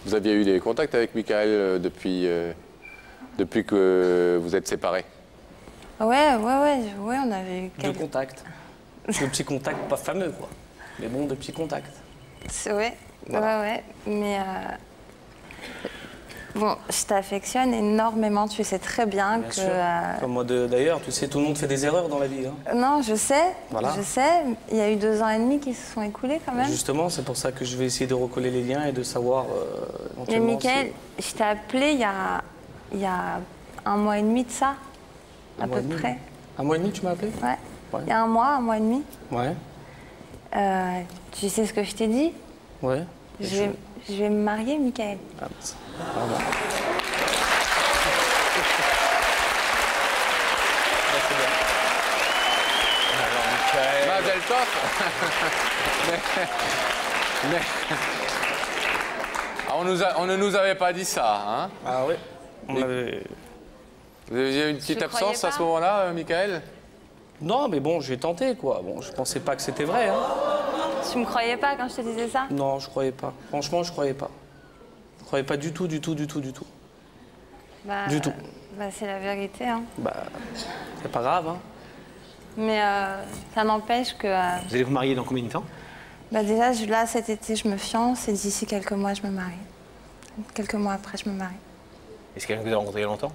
A: Vous aviez eu des contacts avec Michael depuis que vous êtes séparés?
Q: Ouais, on avait eu
R: De contacts. De petits contacts, pas fameux, quoi. Mais bon, de petits contacts.
Q: Ouais,
R: Voilà.
Q: ouais, mais Bon, je t'affectionne énormément, tu sais très bien
R: Bien
Q: que...
R: sûr. Comme moi d'ailleurs, tu sais, tout le monde fait des erreurs dans la vie. Hein.
Q: Non, je sais,
R: Voilà.
Q: je sais. Il y a eu 2 ans et demi qui se sont écoulés quand même.
R: Justement, c'est pour ça que je vais essayer de recoller les liens et de savoir
Q: Mais
R: éventuellement...
Q: Mickaël, je t'ai appelé il y a 1 mois et demi de ça, à peu près.
R: 1 mois et demi, tu m'as appelé?
Q: Ouais. Il y a 1 mois, 1 mois et demi.
R: Ouais.
Q: Tu sais ce que je t'ai dit?
R: Ouais.
Q: Je vais me marier, Mickaël.
R: Ah, pardon.
A: Mazel tov. mais on ne nous avait pas dit ça, hein?
R: Ah oui. On avait...
A: Vous aviez une petite absence à ce moment-là, Mickaël?
R: Non, mais bon, j'ai tenté, quoi. Bon, je pensais pas que c'était vrai, hein.
Q: Tu me croyais pas quand je te disais ça?
R: Non, je croyais pas. Franchement, je croyais pas. Je croyais pas du tout, du tout, du tout, du tout.
Q: Bah,
R: Du tout.
Q: Bah, c'est la vérité, hein.
R: Bah, c'est pas grave, hein.
Q: Mais ça n'empêche que...
B: Vous allez vous marier dans combien de temps?
Q: Bah déjà, là, cet été, je me fiance et d'ici quelques mois, je me marie. Quelques mois après, je me marie.
B: Est-ce quelqu'un que vous avez rencontré il y a longtemps?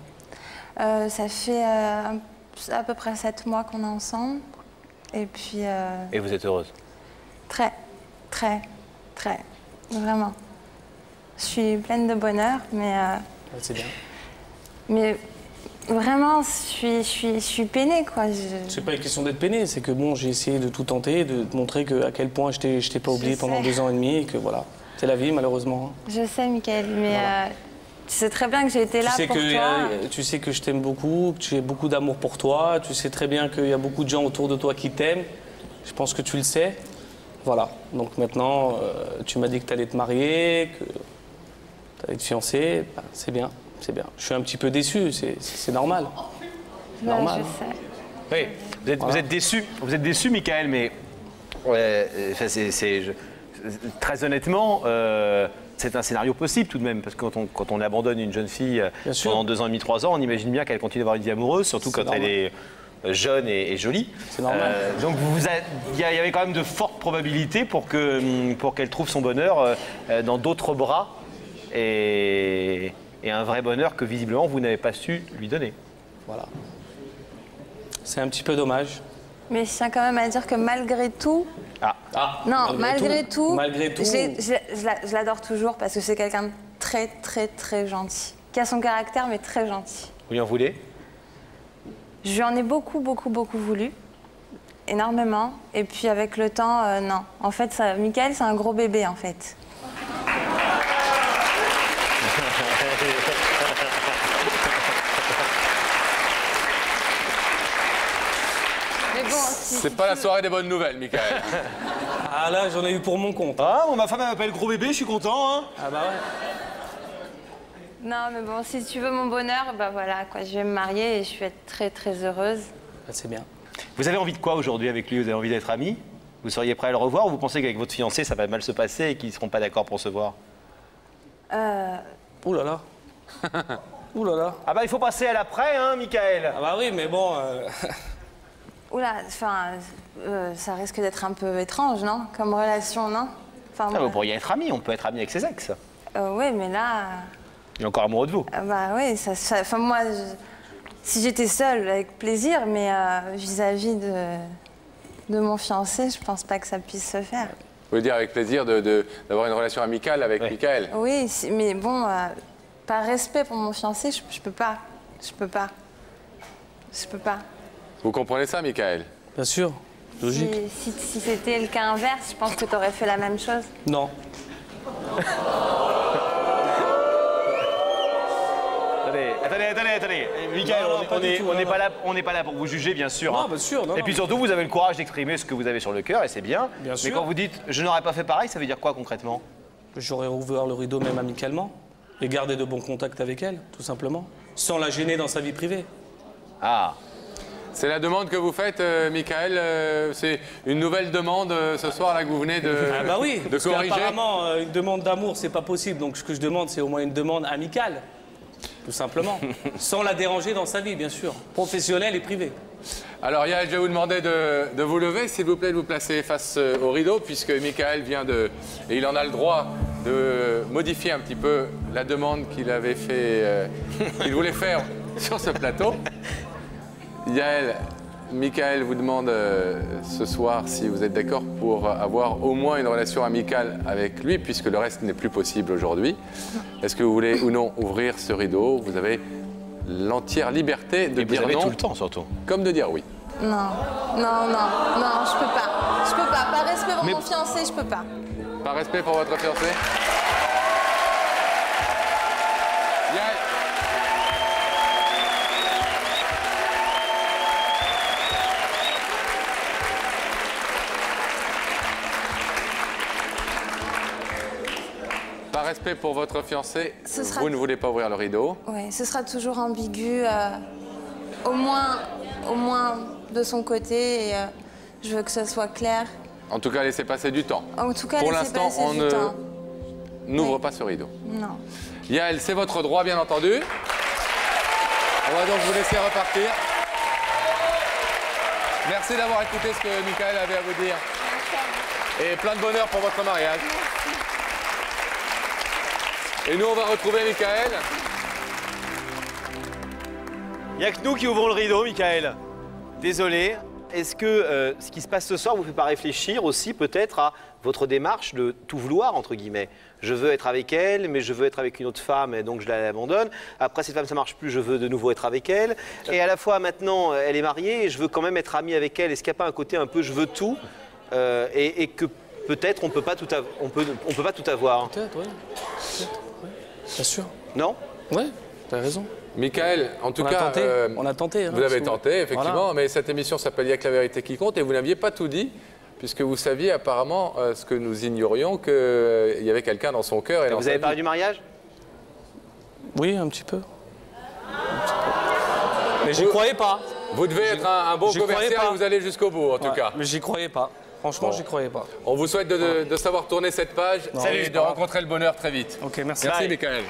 Q: Ça fait à peu près 7 mois qu'on est ensemble. Et puis...
B: Et vous êtes heureuse?
Q: Très, très, très. Vraiment. Je suis pleine de bonheur, mais...
R: C'est bien.
Q: Mais vraiment, je suis peinée, quoi.
R: C'est pas une question d'être peiné, c'est que bon, j'ai essayé de tout tenter, de te montrer à quel point je t'ai pas oublié pendant 2 ans et demi et que voilà, c'est la vie malheureusement.
Q: Je sais, Mickaël, mais tu sais très bien que j'ai été là pour toi.
R: Tu sais que je t'aime beaucoup, que j'ai beaucoup d'amour pour toi, tu sais très bien qu'il y a beaucoup de gens autour de toi qui t'aiment, je pense que tu le sais. Voilà, donc maintenant, tu m'as dit que tu allais te marier, que tu allais te fiancer, bah, c'est bien. C'est bien. Je suis un petit peu déçu, c'est normal.
Q: Ouais,
R: normal.
Q: je sais.
B: Oui, vous êtes déçu, Mickaël, mais très honnêtement, c'est un scénario possible tout de même, parce que quand on abandonne une jeune fille pendant 2 ans et demi, 3 ans, on imagine bien qu'elle continue d'avoir une vie amoureuse, surtout quand elle est jeune et jolie.
R: C'est normal.
B: Donc il y avait quand même de fortes probabilités pour qu'elle trouve son bonheur dans d'autres bras et un vrai bonheur que visiblement vous n'avez pas su lui donner.
R: Voilà. C'est un petit peu dommage.
Q: Mais je tiens quand même à dire que malgré tout... Non, malgré tout, je l'adore toujours parce que c'est quelqu'un de très, très, très gentil. Qui a son caractère, mais très gentil.
B: Vous lui en voulez?
Q: Je lui en ai beaucoup, beaucoup, beaucoup voulu. Énormément. Et puis avec le temps, non. En fait, Mickaël, c'est un gros bébé, en fait.
A: C'est pas la soirée des bonnes nouvelles, Mickaël.
R: Ah là, j'en ai eu pour mon compte.
B: Ah, ma femme m'appelle gros bébé, je suis content, hein.
R: Ah bah ouais.
Q: Non, mais bon, si tu veux mon bonheur, bah voilà, quoi. Je vais me marier et je vais être très, très heureuse.
R: Bah, c'est bien.
B: Vous avez envie de quoi aujourd'hui avec lui? Vous avez envie d'être amis? Vous seriez prêt à le revoir ou vous pensez qu'avec votre fiancé, ça va mal se passer et qu'ils ne seront pas d'accord pour se voir?
R: Ouh là là. Ouh là là.
B: Ah bah il faut passer à l'après, hein, Mickaël.
R: Ah bah oui, mais bon...
Q: Oula, enfin, ça risque d'être un peu étrange, non? Comme relation, non? Enfin,
B: Vous pourriez être amis, on peut être amis avec ses ex.
Q: Oui, mais là...
B: Il est encore amoureux de vous.
Q: Bah oui, enfin moi, si j'étais seule, avec plaisir, mais vis-à-vis de mon fiancé, je pense pas que ça puisse se faire.
A: Vous voulez dire avec plaisir d'avoir une relation amicale avec Mickaël?
Q: Oui, mais bon, par respect pour mon fiancé, je peux pas. Je peux pas. Je peux pas.
A: Vous comprenez ça, Mickaël? Bien sûr, logique.
Q: Si c'était le cas inverse, je pense que tu aurais fait la même chose.
R: Non.
B: Attendez. Mickaël, on n'est pas là pour vous juger, bien sûr.
R: Non,
B: hein.
R: bien sûr. Non,
B: et puis surtout, vous avez le courage d'exprimer ce que vous avez sur le cœur, et c'est bien.
R: Bien sûr.
B: Mais quand vous dites « je n'aurais pas fait pareil », ça veut dire quoi concrètement?
R: J'aurais ouvert le rideau même amicalement et gardé de bons contacts avec elle, tout simplement. Sans la gêner dans sa vie privée.
A: Ah. C'est la demande que vous faites, Mickaël. C'est une nouvelle demande ce soir là que vous venez de
R: Ah bah oui,
A: de
R: parce
A: corriger.
R: qu'apparemment, une demande d'amour, c'est pas possible. Donc ce que je demande, c'est au moins une demande amicale, tout simplement. Sans la déranger dans sa vie, bien sûr. Professionnelle et privée.
A: Alors Yael, je vais vous demander de vous lever, s'il vous plaît, de vous placer face au rideau, puisque Mickaël vient de... Et il en a le droit de modifier un petit peu la demande qu'il avait fait, qu'il voulait faire sur ce plateau. Yael, Michael vous demande ce soir si vous êtes d'accord pour avoir au moins une relation amicale avec lui, puisque le reste n'est plus possible aujourd'hui. Est-ce que vous voulez ou non ouvrir ce rideau? Vous avez l'entière liberté de dire non.
B: Vous avez tout le temps, surtout.
A: Comme de dire oui.
Q: Non, non, non, non, je peux pas. Je peux pas. Par respect pour mon fiancé, je peux pas.
A: Par respect pour votre fiancé? Yael. Par respect pour votre fiancé, vous ne voulez pas ouvrir le rideau?
Q: Oui, ce sera toujours ambigu, au moins de son côté, et je veux que ce soit clair.
A: En tout cas, laissez passer du temps.
Q: En tout cas,
A: pour
Q: laissez
A: l'instant,
Q: passer
A: on
Q: du
A: ne
Q: temps.
A: n'ouvre pas ce rideau.
Q: Non.
A: Yael, c'est votre droit, bien entendu. On va donc vous laisser repartir. Merci d'avoir écouté ce que Michael avait à vous dire. Et plein de bonheur pour votre mariage. Et nous, on va retrouver Michael.
B: Il n'y a que nous qui ouvrons le rideau, Michael. Désolé. Est-ce que ce qui se passe ce soir vous fait pas réfléchir aussi peut-être à votre démarche de tout vouloir, entre guillemets? Je veux être avec elle, mais je veux être avec une autre femme, et donc je l'abandonne. Après, cette femme, ça marche plus, je veux de nouveau être avec elle. Et à la fois, maintenant, elle est mariée, et je veux quand même être ami avec elle. Est-ce qu'il n'y a pas un côté un peu je veux tout, et que peut-être on peut pas tout avoir?
R: Peut-être, oui. Bien sûr.
B: Non?
R: Ouais, t'as raison.
A: Michael, en tout cas,
R: on a tenté.
A: Vous avez tenté, effectivement,
R: voilà.
A: mais cette émission s'appelle « Il n'y a que la vérité qui compte » et vous n'aviez pas tout dit, puisque vous saviez apparemment ce que nous ignorions, qu'il y avait quelqu'un dans son cœur. Et
B: vous avez parlé du mariage?
R: Oui, un petit peu. Mais j'y croyais pas.
A: Vous devez être un bon commercial et vous allez jusqu'au bout, en tout cas.
R: Mais j'y croyais pas. Franchement, j'y croyais pas.
A: On vous souhaite de savoir tourner cette page et de rencontrer le bonheur très vite.
R: Ok, merci.
A: Merci, Michael.